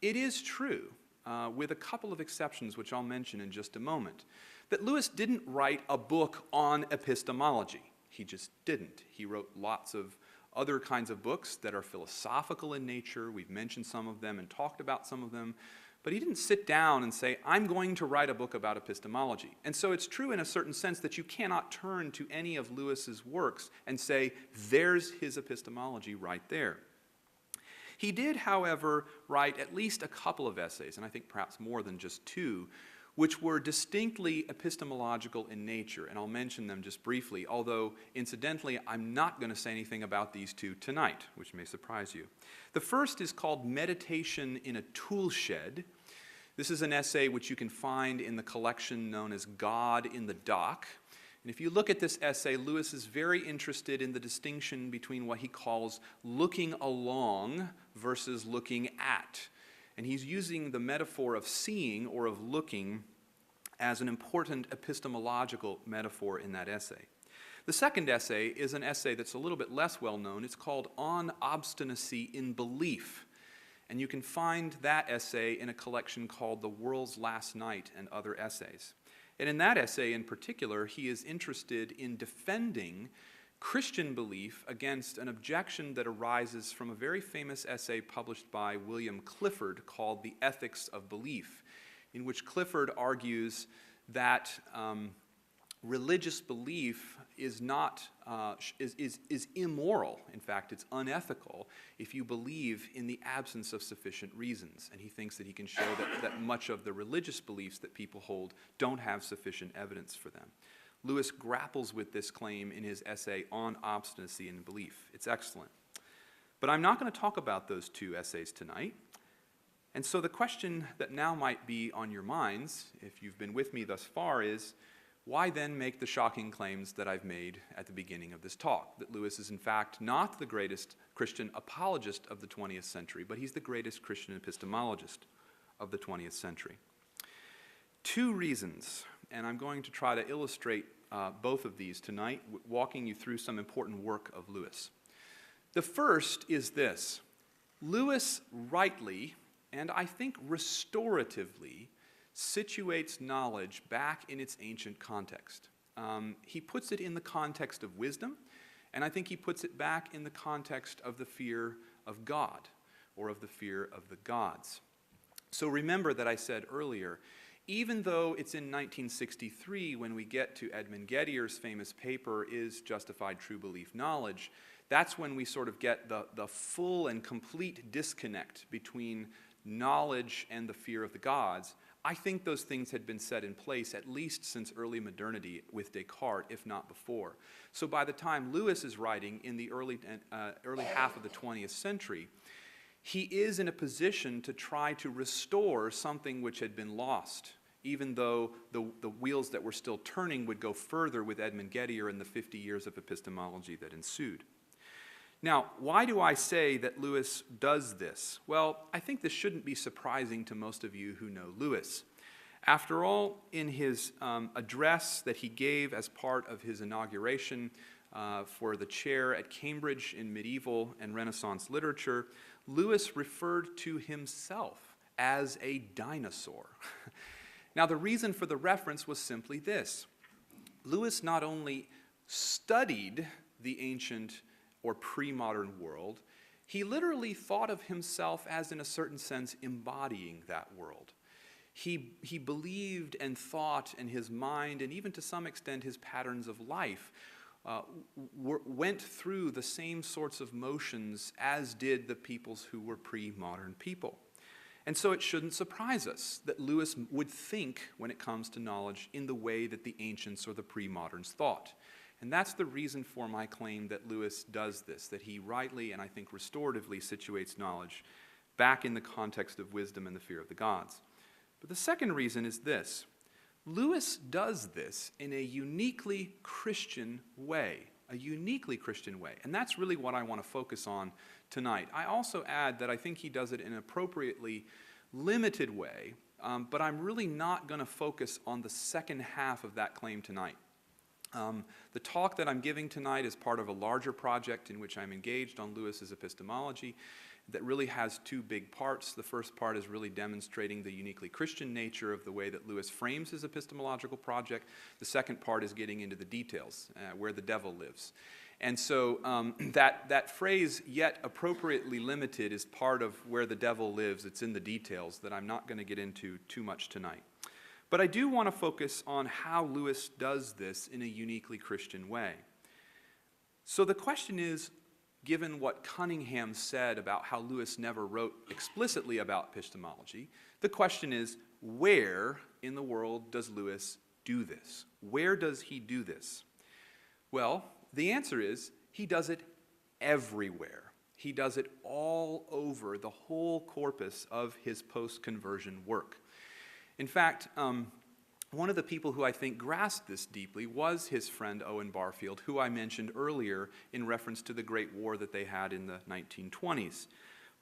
It is true, with a couple of exceptions, which I'll mention in just a moment, that Lewis didn't write a book on epistemology. He just didn't. He wrote lots of other kinds of books that are philosophical in nature. We've mentioned some of them and talked about some of them. But he didn't sit down and say, I'm going to write a book about epistemology. And so it's true in a certain sense that you cannot turn to any of Lewis's works and say, there's his epistemology right there. He did, however, write at least a couple of essays, and I think perhaps more than just two, which were distinctly epistemological in nature, and I'll mention them just briefly, although, incidentally, I'm not going to say anything about these two tonight, which may surprise you. The first is called Meditation in a Toolshed. This is an essay which you can find in the collection known as God in the Dock. And if you look at this essay, Lewis is very interested in the distinction between what he calls looking along versus looking at. And he's using the metaphor of seeing or of looking as an important epistemological metaphor in that essay. The second essay is an essay that's a little bit less well known. It's called On Obstinacy in Belief. And you can find that essay in a collection called The World's Last Night and Other Essays. And in that essay in particular, he is interested in defending Christian belief against an objection that arises from a very famous essay published by William Clifford called The Ethics of Belief, in which Clifford argues that religious belief is immoral. In fact, it's unethical if you believe in the absence of sufficient reasons. And he thinks that he can show that much of the religious beliefs that people hold don't have sufficient evidence for them. Lewis grapples with this claim in his essay On Obstinacy in Belief. It's excellent. But I'm not going to talk about those two essays tonight. And so the question that now might be on your minds, if you've been with me thus far, is why then make the shocking claims that I've made at the beginning of this talk, that Lewis is in fact not the greatest Christian apologist of the 20th century, but he's the greatest Christian epistemologist of the 20th century? Two reasons, and I'm going to try to illustrate both of these tonight, walking you through some important work of Lewis. The first is this. Lewis rightly, and I think restoratively, situates knowledge back in its ancient context. He puts it in the context of wisdom, and I think he puts it back in the context of the fear of God, or of the fear of the gods. So remember that I said earlier, even though it's in 1963 when we get to Edmund Gettier's famous paper, Is Justified True Belief Knowledge, that's when we sort of get the full and complete disconnect between knowledge and the fear of the gods. I think those things had been set in place at least since early modernity with Descartes, if not before. So by the time Lewis is writing in the early half of the 20th century, he is in a position to try to restore something which had been lost, even though the wheels that were still turning would go further with Edmund Gettier and the 50 years of epistemology that ensued. Now, why do I say that Lewis does this? Well, I think this shouldn't be surprising to most of you who know Lewis. After all, in his address that he gave as part of his inauguration for the chair at Cambridge in medieval and Renaissance literature, Lewis referred to himself as a dinosaur. Now, the reason for the reference was simply this. Lewis not only studied the ancient or pre-modern world, he literally thought of himself as, in a certain sense, embodying that world. He believed and thought, and his mind, and even to some extent his patterns of life, went through the same sorts of motions as did the peoples who were pre-modern people. And so it shouldn't surprise us that Lewis would think, when it comes to knowledge, in the way that the ancients or the pre-moderns thought. And that's the reason for my claim that Lewis does this, that he rightly and I think restoratively situates knowledge back in the context of wisdom and the fear of the gods. But the second reason is this. Lewis does this in a uniquely Christian way, and that's really what I want to focus on tonight. I also add that I think he does it in an appropriately limited way, but I'm really not going to focus on the second half of that claim tonight. The talk that I'm giving tonight is part of a larger project in which I'm engaged on Lewis's epistemology that really has two big parts. The first part is really demonstrating the uniquely Christian nature of the way that Lewis frames his epistemological project. The second part is getting into the details, where the devil lives. And so that phrase, yet appropriately limited, is part of where the devil lives. It's in the details that I'm not going to get into too much tonight. But I do want to focus on how Lewis does this in a uniquely Christian way. So the question is, given what Cunningham said about how Lewis never wrote explicitly about epistemology, the question is, where in the world does Lewis do this? Where does he do this? Well, the answer is, he does it everywhere. He does it all over the whole corpus of his post-conversion work. In fact, one of the people who I think grasped this deeply was his friend Owen Barfield, who I mentioned earlier in reference to the Great War that they had in the 1920s.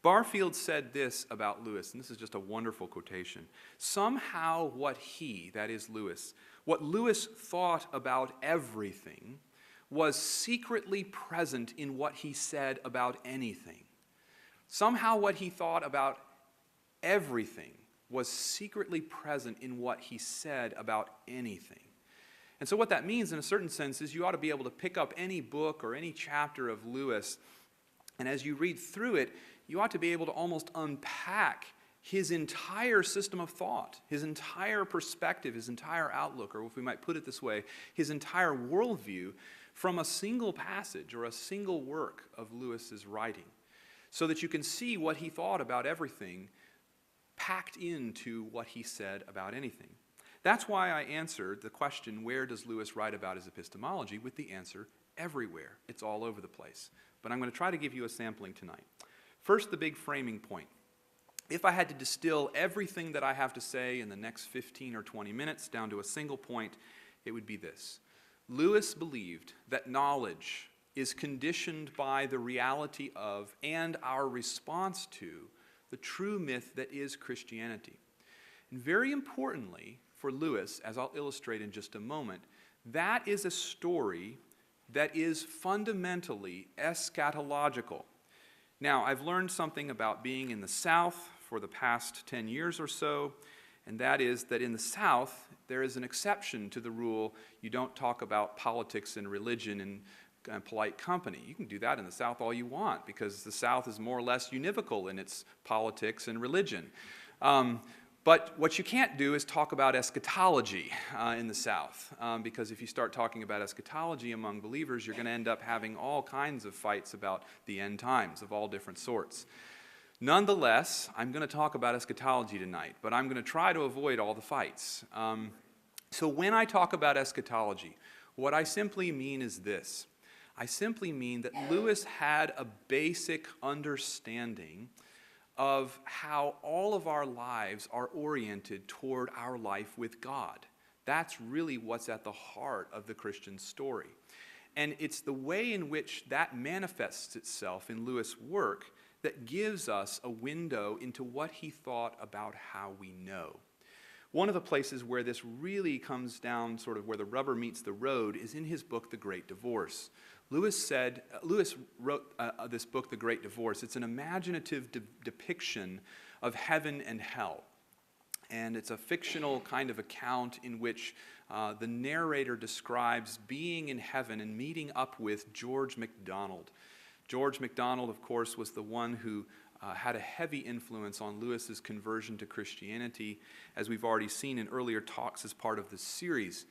Barfield said this about Lewis, and this is just a wonderful quotation. Somehow what he, that is Lewis, what Lewis thought about everything was secretly present in what he said about anything. Somehow what he thought about everything was secretly present in what he said about anything. And so what that means in a certain sense is you ought to be able to pick up any book or any chapter of Lewis, and as you read through it, you ought to be able to almost unpack his entire system of thought, his entire perspective, his entire outlook, or if we might put it this way, his entire worldview from a single passage or a single work of Lewis's writing, so that you can see what he thought about everything packed into what he said about anything. That's why I answered the question, where does Lewis write about his epistemology, with the answer, everywhere. It's all over the place. But I'm going to try to give you a sampling tonight. First, the big framing point. If I had to distill everything that I have to say in the next 15 or 20 minutes down to a single point, it would be this. Lewis believed that knowledge is conditioned by the reality of and our response to the true myth that is Christianity. And very importantly for Lewis, as I'll illustrate in just a moment, that is a story that is fundamentally eschatological. Now, I've learned something about being in the South for the past 10 years or so, and that is that in the South, there is an exception to the rule, you don't talk about politics and religion in polite company. You can do that in the South all you want, because the South is more or less univocal in its politics and religion. But what you can't do is talk about eschatology in the South, because if you start talking about eschatology among believers, you're going to end up having all kinds of fights about the end times of all different sorts. Nonetheless, I'm going to talk about eschatology tonight, but I'm going to try to avoid all the fights. So when I talk about eschatology, what I simply mean is this. I simply mean that Lewis had a basic understanding of how all of our lives are oriented toward our life with God. That's really what's at the heart of the Christian story. And it's the way in which that manifests itself in Lewis' work that gives us a window into what he thought about how we know. One of the places where this really comes down, sort of where the rubber meets the road, is in his book, The Great Divorce. Lewis wrote this book, The Great Divorce. It's an imaginative depiction of heaven and hell. And it's a fictional kind of account in which the narrator describes being in heaven and meeting up with George MacDonald. George MacDonald, of course, was the one who had a heavy influence on Lewis's conversion to Christianity, as we've already seen in earlier talks as part of this series.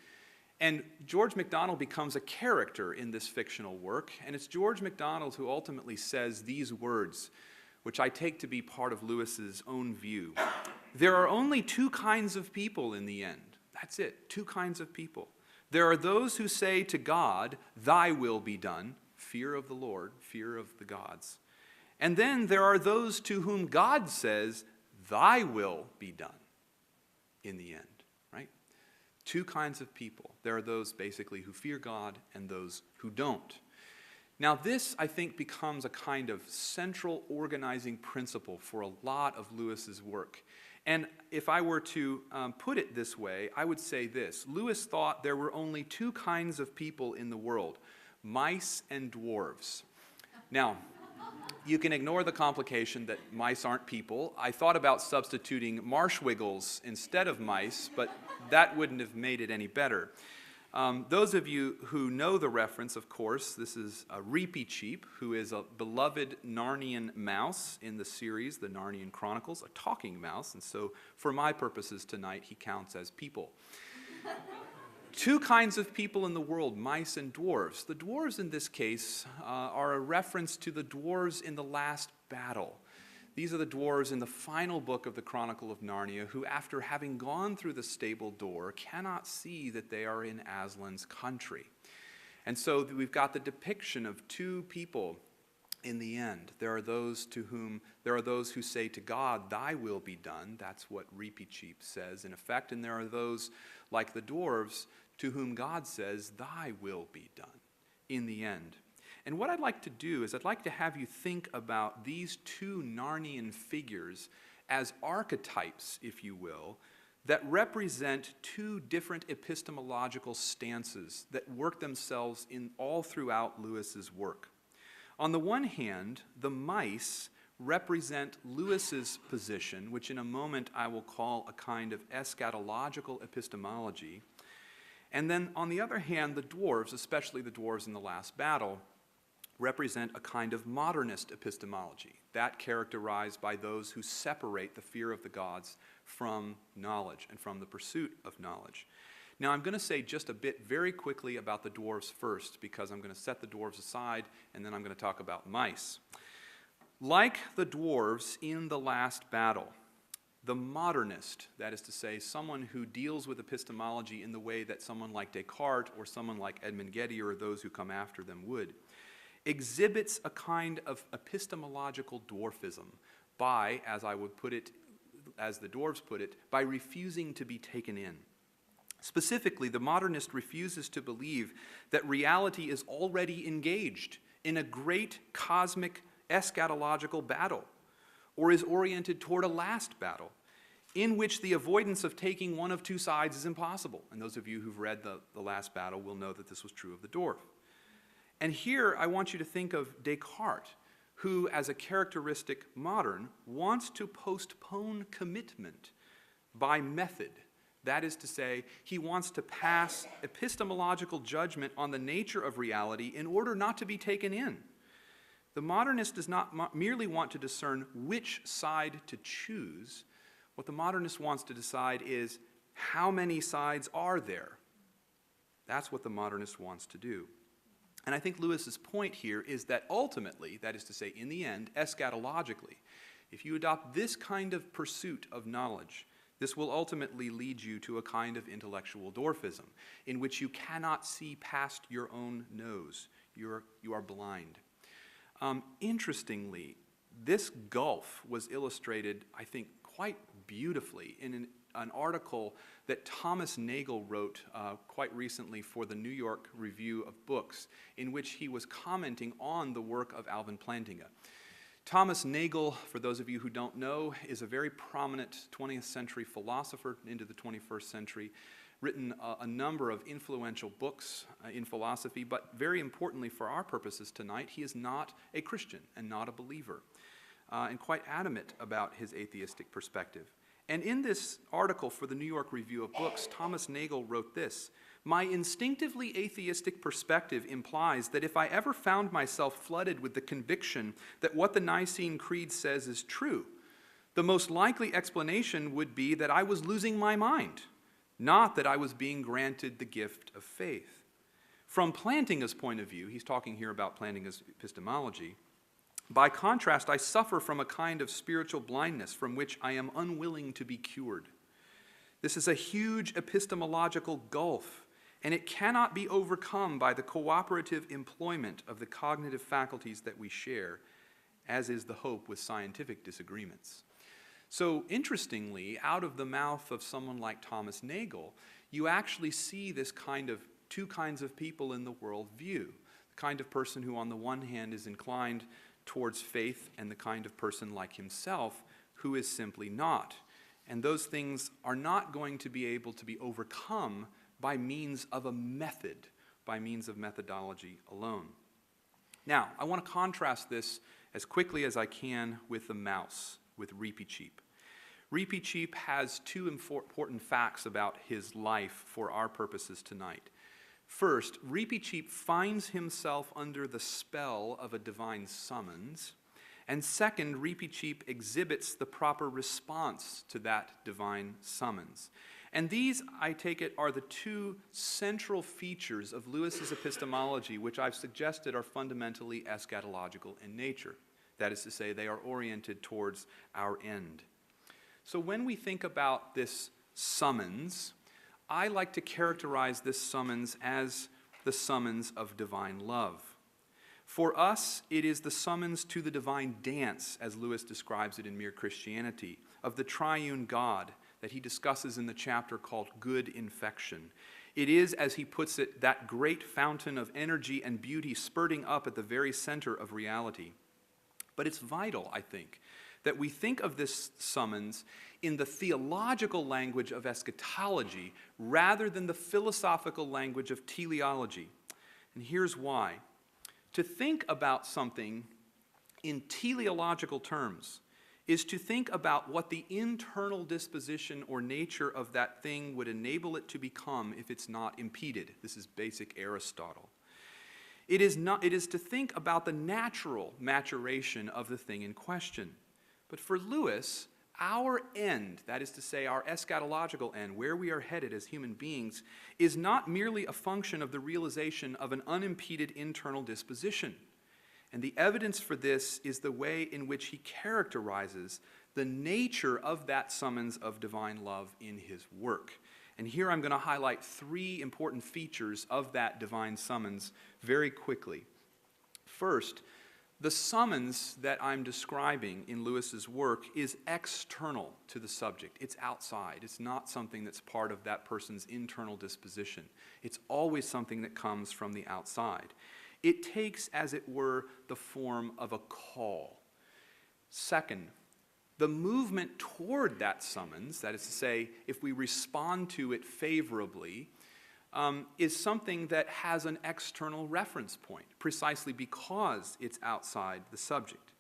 And George MacDonald becomes a character in this fictional work, and it's George MacDonald who ultimately says these words, which I take to be part of Lewis's own view. There are only two kinds of people in the end. That's it, two kinds of people. There are those who say to God, thy will be done, fear of the Lord, fear of the gods. And then there are those to whom God says, thy will be done in the end. Two kinds of people. There are those basically who fear God and those who don't. Now this, I think, becomes a kind of central organizing principle for a lot of Lewis's work. And if I were to put it this way, I would say this. Lewis thought there were only two kinds of people in the world, mice and dwarves. Now, you can ignore the complication that mice aren't people. I thought about substituting marshwiggles instead of mice, but that wouldn't have made it any better. Those of you who know the reference, of course, this is a Reepicheep, who is a beloved Narnian mouse in the series, the Narnian Chronicles, a talking mouse, and so for my purposes tonight, he counts as people. Two kinds of people in the world, mice and dwarves. The dwarves in this case are a reference to the dwarves in the last battle. These are the dwarves in the final book of the Chronicle of Narnia who, after having gone through the stable door, cannot see that they are in Aslan's country. And so we've got the depiction of two people in the end. There are those who say to God, "Thy will be done." That's what Reepicheep says in effect. And there are those, like the dwarves, to whom God says, "Thy will be done," in the end. And what I'd like to do is I'd like to have you think about these two Narnian figures as archetypes, if you will, that represent two different epistemological stances that work themselves in all throughout Lewis's work. On the one hand, the mice represent Lewis's position, which in a moment I will call a kind of eschatological epistemology. And then on the other hand, the dwarves, especially the dwarves in the last battle, represent a kind of modernist epistemology, that characterized by those who separate the fear of the gods from knowledge and from the pursuit of knowledge. Now I'm going to say just a bit very quickly about the dwarves first, because I'm going to set the dwarves aside and then I'm going to talk about mice. Like the dwarves in the last battle, the modernist, that is to say, someone who deals with epistemology in the way that someone like Descartes or someone like Edmund Gettier or those who come after them would, exhibits a kind of epistemological dwarfism by, as I would put it, as the dwarves put it, by refusing to be taken in. Specifically, the modernist refuses to believe that reality is already engaged in a great cosmic eschatological battle, or is oriented toward a last battle, in which the avoidance of taking one of two sides is impossible. And those of you who've read the last battle will know that this was true of the dwarf. And here I want you to think of Descartes, who, as a characteristic modern, wants to postpone commitment by method. That is to say, he wants to pass epistemological judgment on the nature of reality in order not to be taken in. The modernist does not merely want to discern which side to choose. What the modernist wants to decide is, how many sides are there? That's what the modernist wants to do. And I think Lewis's point here is that ultimately, that is to say, in the end, eschatologically, if you adopt this kind of pursuit of knowledge, this will ultimately lead you to a kind of intellectual dwarfism, in which you cannot see past your own nose. You are blind. Interestingly, this gulf was illustrated, I think, quite beautifully in an article that Thomas Nagel wrote quite recently for the New York Review of Books, in which he was commenting on the work of Alvin Plantinga. Thomas Nagel, for those of you who don't know, is a very prominent 20th century philosopher into the 21st century, written a number of influential books in philosophy, but very importantly for our purposes tonight, he is not a Christian and not a believer, and quite adamant about his atheistic perspective. And in this article for the New York Review of Books, Thomas Nagel wrote this: "My instinctively atheistic perspective implies that if I ever found myself flooded with the conviction that what the Nicene Creed says is true, the most likely explanation would be that I was losing my mind, not that I was being granted the gift of faith. From Plantinga's point of view," he's talking here about Plantinga's epistemology, "by contrast, I suffer from a kind of spiritual blindness from which I am unwilling to be cured. This is a huge epistemological gulf, and it cannot be overcome by the cooperative employment of the cognitive faculties that we share, as is the hope with scientific disagreements." So interestingly, out of the mouth of someone like Thomas Nagel, you actually see this kind of two kinds of people in the world view. The kind of person who on the one hand is inclined towards faith, and the kind of person like himself who is simply not. And those things are not going to be able to be overcome by means of a method, by means of methodology alone. Now, I want to contrast this as quickly as I can with the mouse, with Reepicheep. Reepicheep has two important facts about his life for our purposes tonight. First, Reepicheep finds himself under the spell of a divine summons. And second, Reepicheep exhibits the proper response to that divine summons. And these, I take it, are the two central features of Lewis's epistemology, which I've suggested are fundamentally eschatological in nature. That is to say, they are oriented towards our end. So when we think about this summons, I like to characterize this summons as the summons of divine love. For us, it is the summons to the divine dance, as Lewis describes it in Mere Christianity, of the triune God that he discusses in the chapter called Good Infection. It is, as he puts it, that great fountain of energy and beauty spurting up at the very center of reality. But it's vital, I think, that we think of this summons in the theological language of eschatology rather than the philosophical language of teleology. And here's why. To think about something in teleological terms is to think about what the internal disposition or nature of that thing would enable it to become if it's not impeded. This is basic Aristotle. It is to think about the natural maturation of the thing in question. But for Lewis, our end, that is to say our eschatological end, where we are headed as human beings, is not merely a function of the realization of an unimpeded internal disposition. And the evidence for this is the way in which he characterizes the nature of that summons of divine love in his work. And here I'm going to highlight three important features of that divine summons very quickly. First, the summons that I'm describing in Lewis's work is external to the subject. It's outside. It's not something that's part of that person's internal disposition. It's always something that comes from the outside. It takes, as it were, the form of a call. Second, the movement toward that summons, that is to say, if we respond to it favorably, is something that has an external reference point, precisely because it's outside the subject.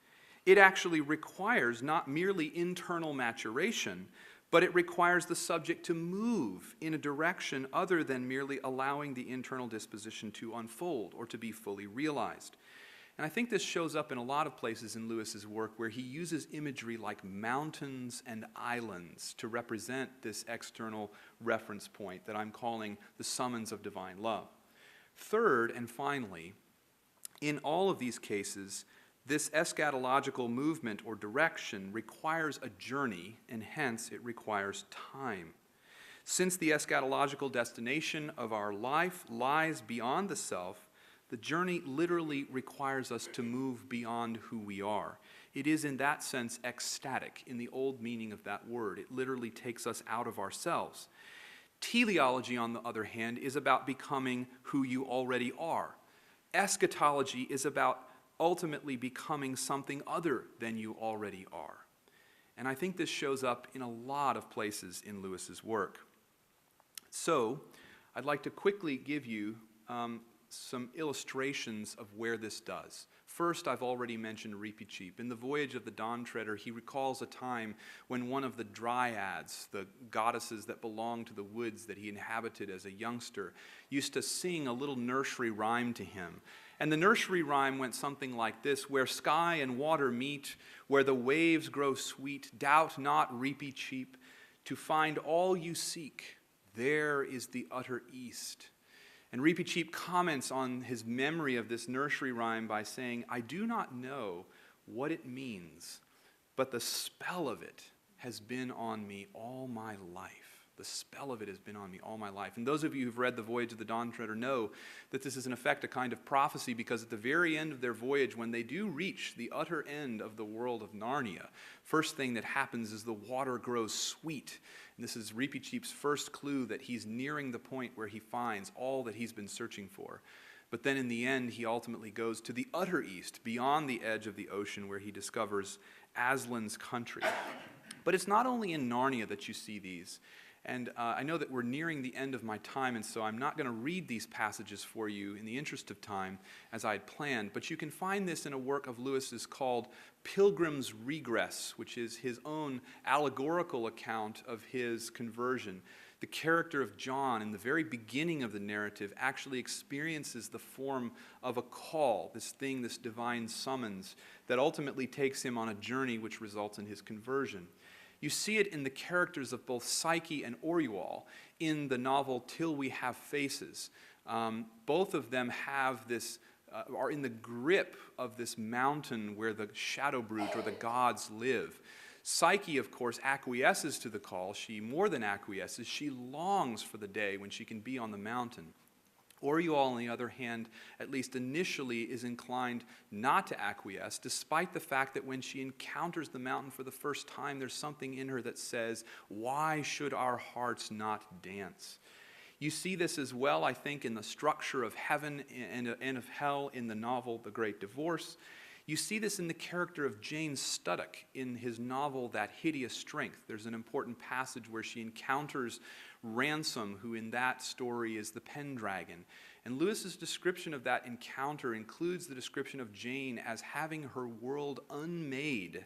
It actually requires not merely internal maturation, but it requires the subject to move in a direction other than merely allowing the internal disposition to unfold or to be fully realized. And I think this shows up in a lot of places in Lewis's work where he uses imagery like mountains and islands to represent this external reference point that I'm calling the summons of divine love. Third, and finally, in all of these cases, this eschatological movement or direction requires a journey, and hence it requires time. Since the eschatological destination of our life lies beyond the self, the journey literally requires us to move beyond who we are. It is in that sense ecstatic in the old meaning of that word. It literally takes us out of ourselves. Teleology, on the other hand, is about becoming who you already are. Eschatology is about ultimately becoming something other than you already are. And I think this shows up in a lot of places in Lewis's work. So, I'd like to quickly give you some illustrations of where this does. First, I've already mentioned Reepicheep. In the Voyage of the Dawn Treader, he recalls a time when one of the dryads, the goddesses that belonged to the woods that he inhabited as a youngster, used to sing a little nursery rhyme to him. And the nursery rhyme went something like this: where sky and water meet, where the waves grow sweet, doubt not, Reepicheep, to find all you seek, there is the utter east. And Reepicheep comments on his memory of this nursery rhyme by saying, I do not know what it means, but the spell of it has been on me all my life. The spell of it has been on me all my life. And those of you who've read The Voyage of the Dawn Treader know that this is in effect a kind of prophecy, because at the very end of their voyage, when they do reach the utter end of the world of Narnia, first thing that happens is the water grows sweet. And this is Reepicheep's first clue that he's nearing the point where he finds all that he's been searching for. But then in the end, he ultimately goes to the utter east, beyond the edge of the ocean, where he discovers Aslan's country. But it's not only in Narnia that you see these. And I know that we're nearing the end of my time, and so I'm not going to read these passages for you in the interest of time as I had planned. But you can find this in a work of Lewis's called Pilgrim's Regress, which is his own allegorical account of his conversion. The character of John in the very beginning of the narrative actually experiences the form of a call, this thing, this divine summons, that ultimately takes him on a journey which results in his conversion. You see it in the characters of both Psyche and Orual in the novel Till We Have Faces. Both of them have this, are in the grip of this mountain where the shadow brute or the gods live. Psyche, of course, acquiesces to the call. She more than acquiesces. She longs for the day when she can be on the mountain. Orual, on the other hand, at least initially, is inclined not to acquiesce, despite the fact that when she encounters the mountain for the first time, there's something in her that says, why should our hearts not dance? You see this as well, I think, in the structure of heaven and of hell in the novel The Great Divorce. You see this in the character of Jane Studdock in his novel That Hideous Strength. There's an important passage where she encounters Ransom, who in that story is the Pendragon. And Lewis's description of that encounter includes the description of Jane as having her world unmade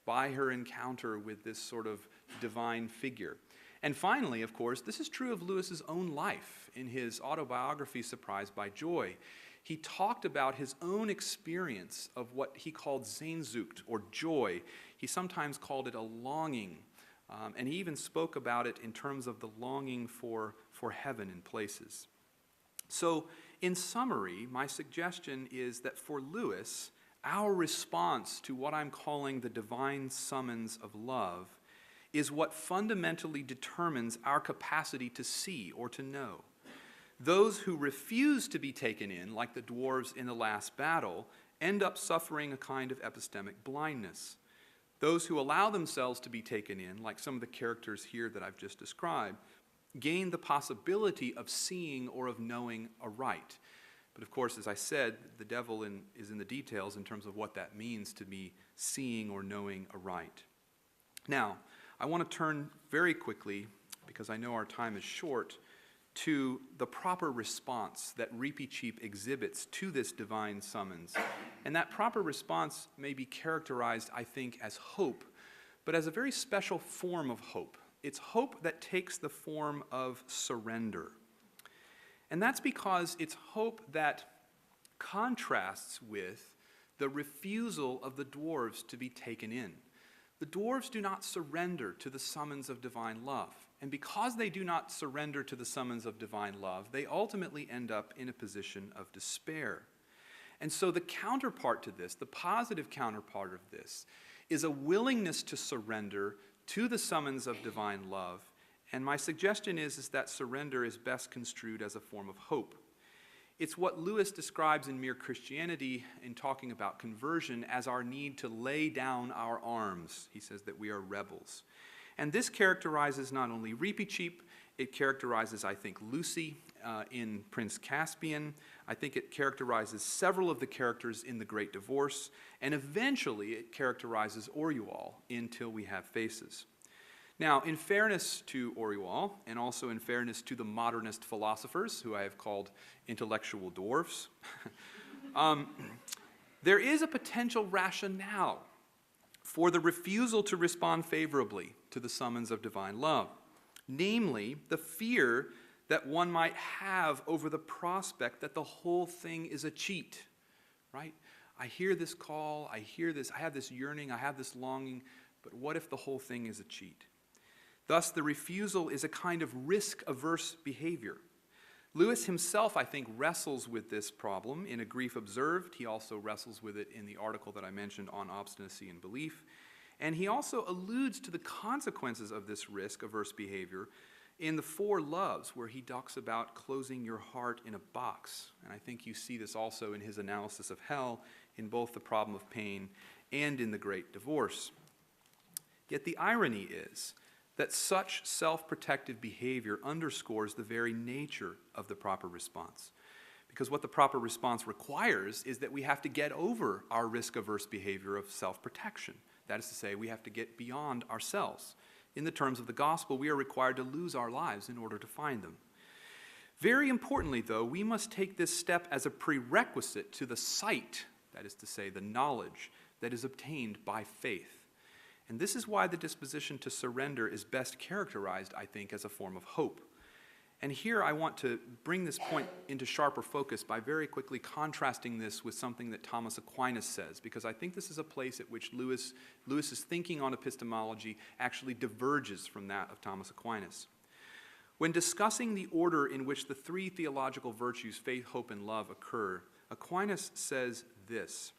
by her encounter with this sort of divine figure. And finally, of course, this is true of Lewis's own life. In his autobiography, Surprised by Joy, he talked about his own experience of what he called Sehnsucht, or joy. He sometimes called it a longing. And he even spoke about it in terms of the longing for heaven in places. So, in summary, my suggestion is that for Lewis, our response to what I'm calling the divine summons of love is what fundamentally determines our capacity to see or to know. Those who refuse to be taken in, like the dwarves in the last battle, end up suffering a kind of epistemic blindness. Those who allow themselves to be taken in, like some of the characters here that I've just described, gain the possibility of seeing or of knowing aright. But of course, as I said, the devil is in the details in terms of what that means to be seeing or knowing aright. Now, I want to turn very quickly, because I know our time is short, to the proper response that Reepicheep exhibits to this divine summons. And that proper response may be characterized, I think, as hope, but as a very special form of hope. It's hope that takes the form of surrender. And that's because it's hope that contrasts with the refusal of the dwarves to be taken in. The dwarves do not surrender to the summons of divine love. And because they do not surrender to the summons of divine love, they ultimately end up in a position of despair. And so the counterpart to this, the positive counterpart of this, is a willingness to surrender to the summons of divine love. And my suggestion is that surrender is best construed as a form of hope. It's what Lewis describes in Mere Christianity in talking about conversion as our need to lay down our arms. He says that we are rebels. And this characterizes not only Reepicheep, it characterizes, I think, Lucy in Prince Caspian. I think it characterizes several of the characters in The Great Divorce. And eventually it characterizes Orual in Till We Have Faces. Now, in fairness to Orual, and also in fairness to the modernist philosophers, who I have called intellectual dwarfs, there is a potential rationale for the refusal to respond favorably to the summons of divine love, namely the fear that one might have over the prospect that the whole thing is a cheat, right? I hear this call, I have this yearning, I have this longing, but what if the whole thing is a cheat? Thus, the refusal is a kind of risk-averse behavior. Lewis himself, I think, wrestles with this problem in A Grief Observed. He also wrestles with it in the article that I mentioned on obstinacy and belief. And he also alludes to the consequences of this risk-averse behavior in the Four Loves, where he talks about closing your heart in a box. And I think you see this also in his analysis of hell, in both The Problem of Pain and in The Great Divorce. Yet the irony is that such self-protective behavior underscores the very nature of the proper response. Because what the proper response requires is that we have to get over our risk-averse behavior of self-protection. That is to say, we have to get beyond ourselves. In the terms of the gospel, we are required to lose our lives in order to find them. Very importantly, though, we must take this step as a prerequisite to the sight, that is to say, the knowledge that is obtained by faith. And this is why the disposition to surrender is best characterized, I think, as a form of hope. And here I want to bring this point into sharper focus by very quickly contrasting this with something that Thomas Aquinas says, because I think this is a place at which Lewis's thinking on epistemology actually diverges from that of Thomas Aquinas. When discussing the order in which the three theological virtues, faith, hope, and love, occur, Aquinas says this: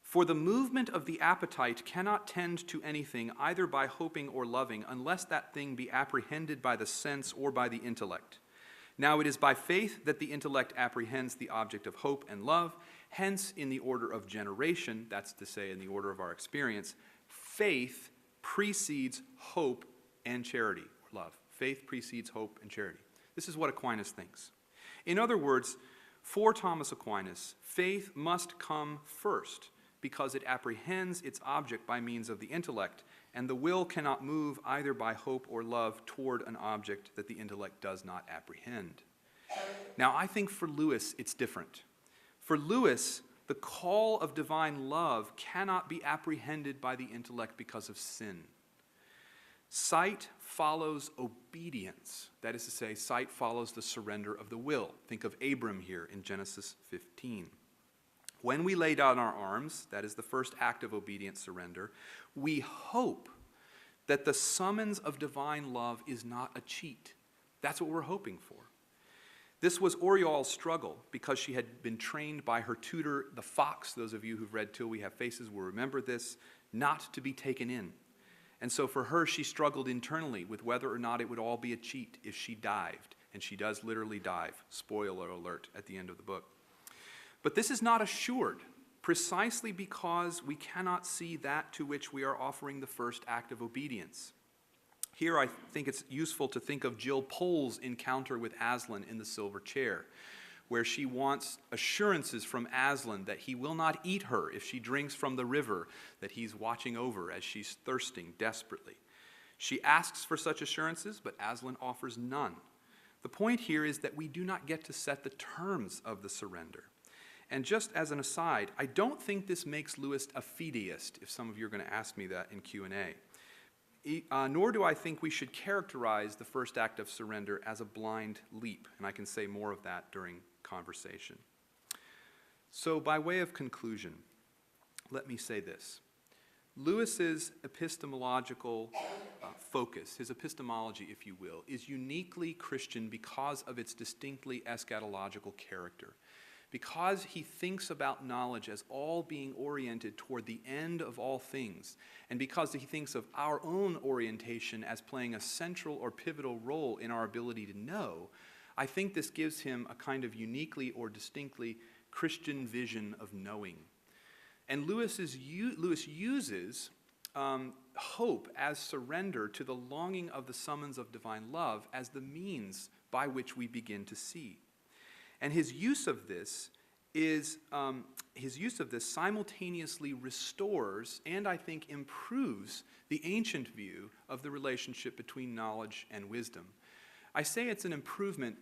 "For the movement of the appetite cannot tend to anything either by hoping or loving unless that thing be apprehended by the sense or by the intellect. Now it is by faith that the intellect apprehends the object of hope and love. Hence, in the order of generation, that's to say in the order of our experience, faith precedes hope and charity, or love. Faith precedes hope and charity." This is what Aquinas thinks. In other words, for Thomas Aquinas, faith must come first, because it apprehends its object by means of the intellect, and the will cannot move either by hope or love toward an object that the intellect does not apprehend. Now, I think for Lewis, it's different. For Lewis, the call of divine love cannot be apprehended by the intellect because of sin. Sight follows obedience. That is to say, sight follows the surrender of the will. Think of Abram here in Genesis 15. When we lay down our arms, that is the first act of obedient surrender, we hope that the summons of divine love is not a cheat. That's what we're hoping for. This was Oriol's struggle because she had been trained by her tutor, the fox. Those of you who've read Till We Have Faces will remember this, not to be taken in. And so for her, she struggled internally with whether or not it would all be a cheat if she dived. And she does literally dive. Spoiler alert at the end of the book. But this is not assured, precisely because we cannot see that to which we are offering the first act of obedience. Here I think it's useful to think of Jill Pole's encounter with Aslan in the silver chair, where she wants assurances from Aslan that he will not eat her if she drinks from the river that he's watching over as she's thirsting desperately. She asks for such assurances, but Aslan offers none. The point here is that we do not get to set the terms of the surrender. And just as an aside, I don't think this makes Lewis a fideist, if some of you are going to ask me that in Q&A. Nor do I think we should characterize the first act of surrender as a blind leap, and I can say more of that during conversation. So by way of conclusion, let me say this. Lewis's epistemological focus, his epistemology, if you will, is uniquely Christian because of its distinctly eschatological character. Because he thinks about knowledge as all being oriented toward the end of all things, and because he thinks of our own orientation as playing a central or pivotal role in our ability to know, I think this gives him a kind of uniquely or distinctly Christian vision of knowing. And Lewis uses hope as surrender to the longing of the summons of divine love as the means by which we begin to see. And his use of this simultaneously restores and I think improves the ancient view of the relationship between knowledge and wisdom. I say it's an improvement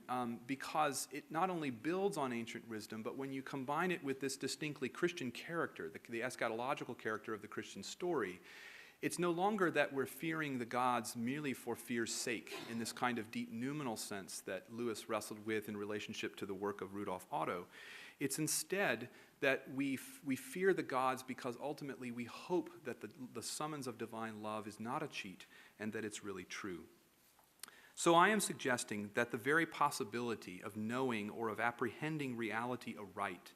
because it not only builds on ancient wisdom, but when you combine it with this distinctly Christian character, the eschatological character of the Christian story, it's no longer that we're fearing the gods merely for fear's sake in this kind of deep noumenal sense that Lewis wrestled with in relationship to the work of Rudolf Otto. It's instead that we fear the gods because ultimately we hope that the summons of divine love is not a cheat and that it's really true. So I am suggesting that the very possibility of knowing or of apprehending reality aright,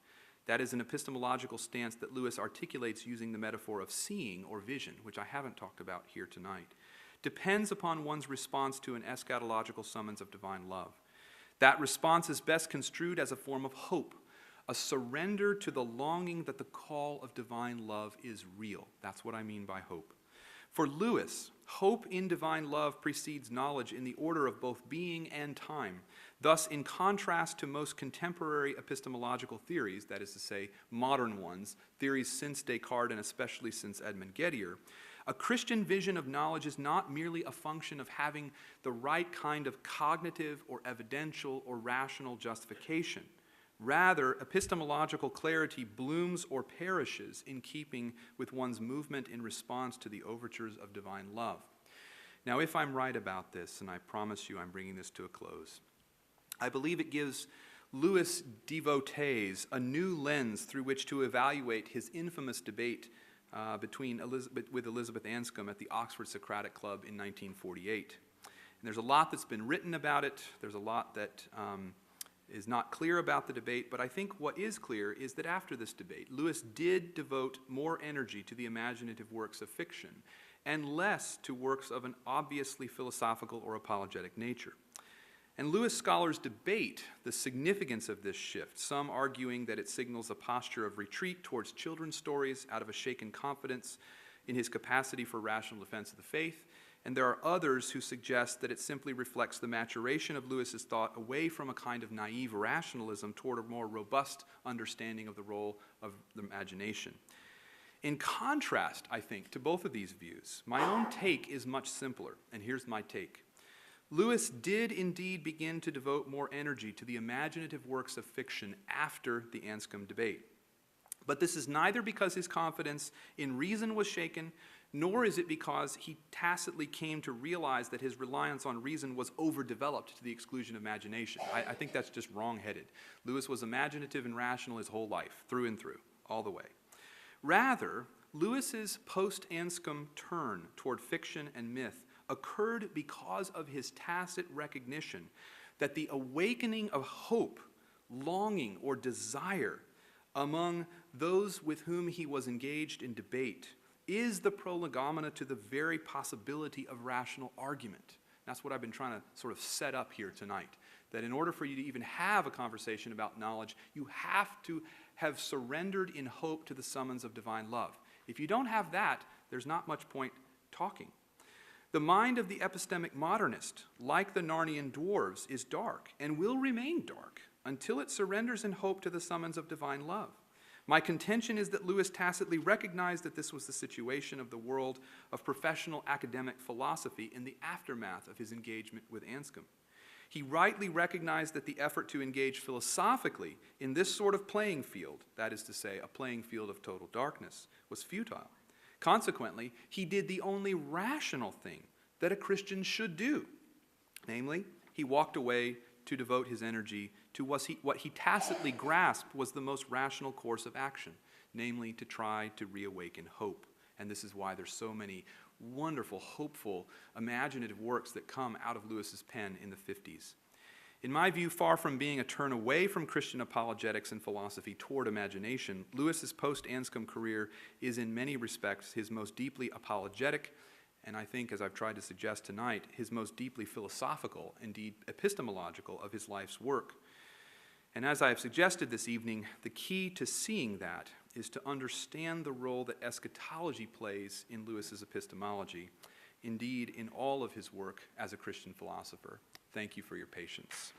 that is an epistemological stance that Lewis articulates using the metaphor of seeing or vision, which I haven't talked about here tonight, depends upon one's response to an eschatological summons of divine love. That response is best construed as a form of hope, a surrender to the longing that the call of divine love is real. That's what I mean by hope. For Lewis, hope in divine love precedes knowledge in the order of both being and time. Thus, in contrast to most contemporary epistemological theories, that is to say, modern ones, theories since Descartes and especially since Edmund Gettier, a Christian vision of knowledge is not merely a function of having the right kind of cognitive or evidential or rational justification. Rather, epistemological clarity blooms or perishes in keeping with one's movement in response to the overtures of divine love. Now, if I'm right about this, and I promise you I'm bringing this to a close, I believe it gives Lewis devotees a new lens through which to evaluate his infamous debate with Elizabeth Anscombe at the Oxford Socratic Club in 1948. And there's a lot that's been written about it. There's a lot that is not clear about the debate, but I think what is clear is that after this debate, Lewis did devote more energy to the imaginative works of fiction and less to works of an obviously philosophical or apologetic nature. And Lewis scholars debate the significance of this shift, some arguing that it signals a posture of retreat towards children's stories out of a shaken confidence in his capacity for rational defense of the faith, and there are others who suggest that it simply reflects the maturation of Lewis's thought away from a kind of naive rationalism toward a more robust understanding of the role of the imagination. In contrast, I think, to both of these views, my own take is much simpler, and here's my take. Lewis did indeed begin to devote more energy to the imaginative works of fiction after the Anscombe debate. But this is neither because his confidence in reason was shaken, nor is it because he tacitly came to realize that his reliance on reason was overdeveloped to the exclusion of imagination. I think that's just wrong-headed. Lewis was imaginative and rational his whole life, through and through, all the way. Rather, Lewis's post-Anscombe turn toward fiction and myth occurred because of his tacit recognition that the awakening of hope, longing, or desire among those with whom he was engaged in debate is the prolegomena to the very possibility of rational argument. That's what I've been trying to sort of set up here tonight, that in order for you to even have a conversation about knowledge, you have to have surrendered in hope to the summons of divine love. If you don't have that, there's not much point talking. The mind of the epistemic modernist, like the Narnian dwarves, is dark and will remain dark until it surrenders in hope to the summons of divine love. My contention is that Lewis tacitly recognized that this was the situation of the world of professional academic philosophy in the aftermath of his engagement with Anscombe. He rightly recognized that the effort to engage philosophically in this sort of playing field, that is to say, a playing field of total darkness, was futile. Consequently, he did the only rational thing that a Christian should do. Namely, he walked away to devote his energy to what he tacitly grasped was the most rational course of action, namely to try to reawaken hope. And this is why there's so many wonderful, hopeful, imaginative works that come out of Lewis's pen in the 50s. In my view, far from being a turn away from Christian apologetics and philosophy toward imagination, Lewis's post-Anscombe career is in many respects his most deeply apologetic, and I think, as I've tried to suggest tonight, his most deeply philosophical, indeed epistemological, of his life's work. And as I have suggested this evening, the key to seeing that is to understand the role that eschatology plays in Lewis's epistemology, indeed in all of his work as a Christian philosopher. Thank you for your patience.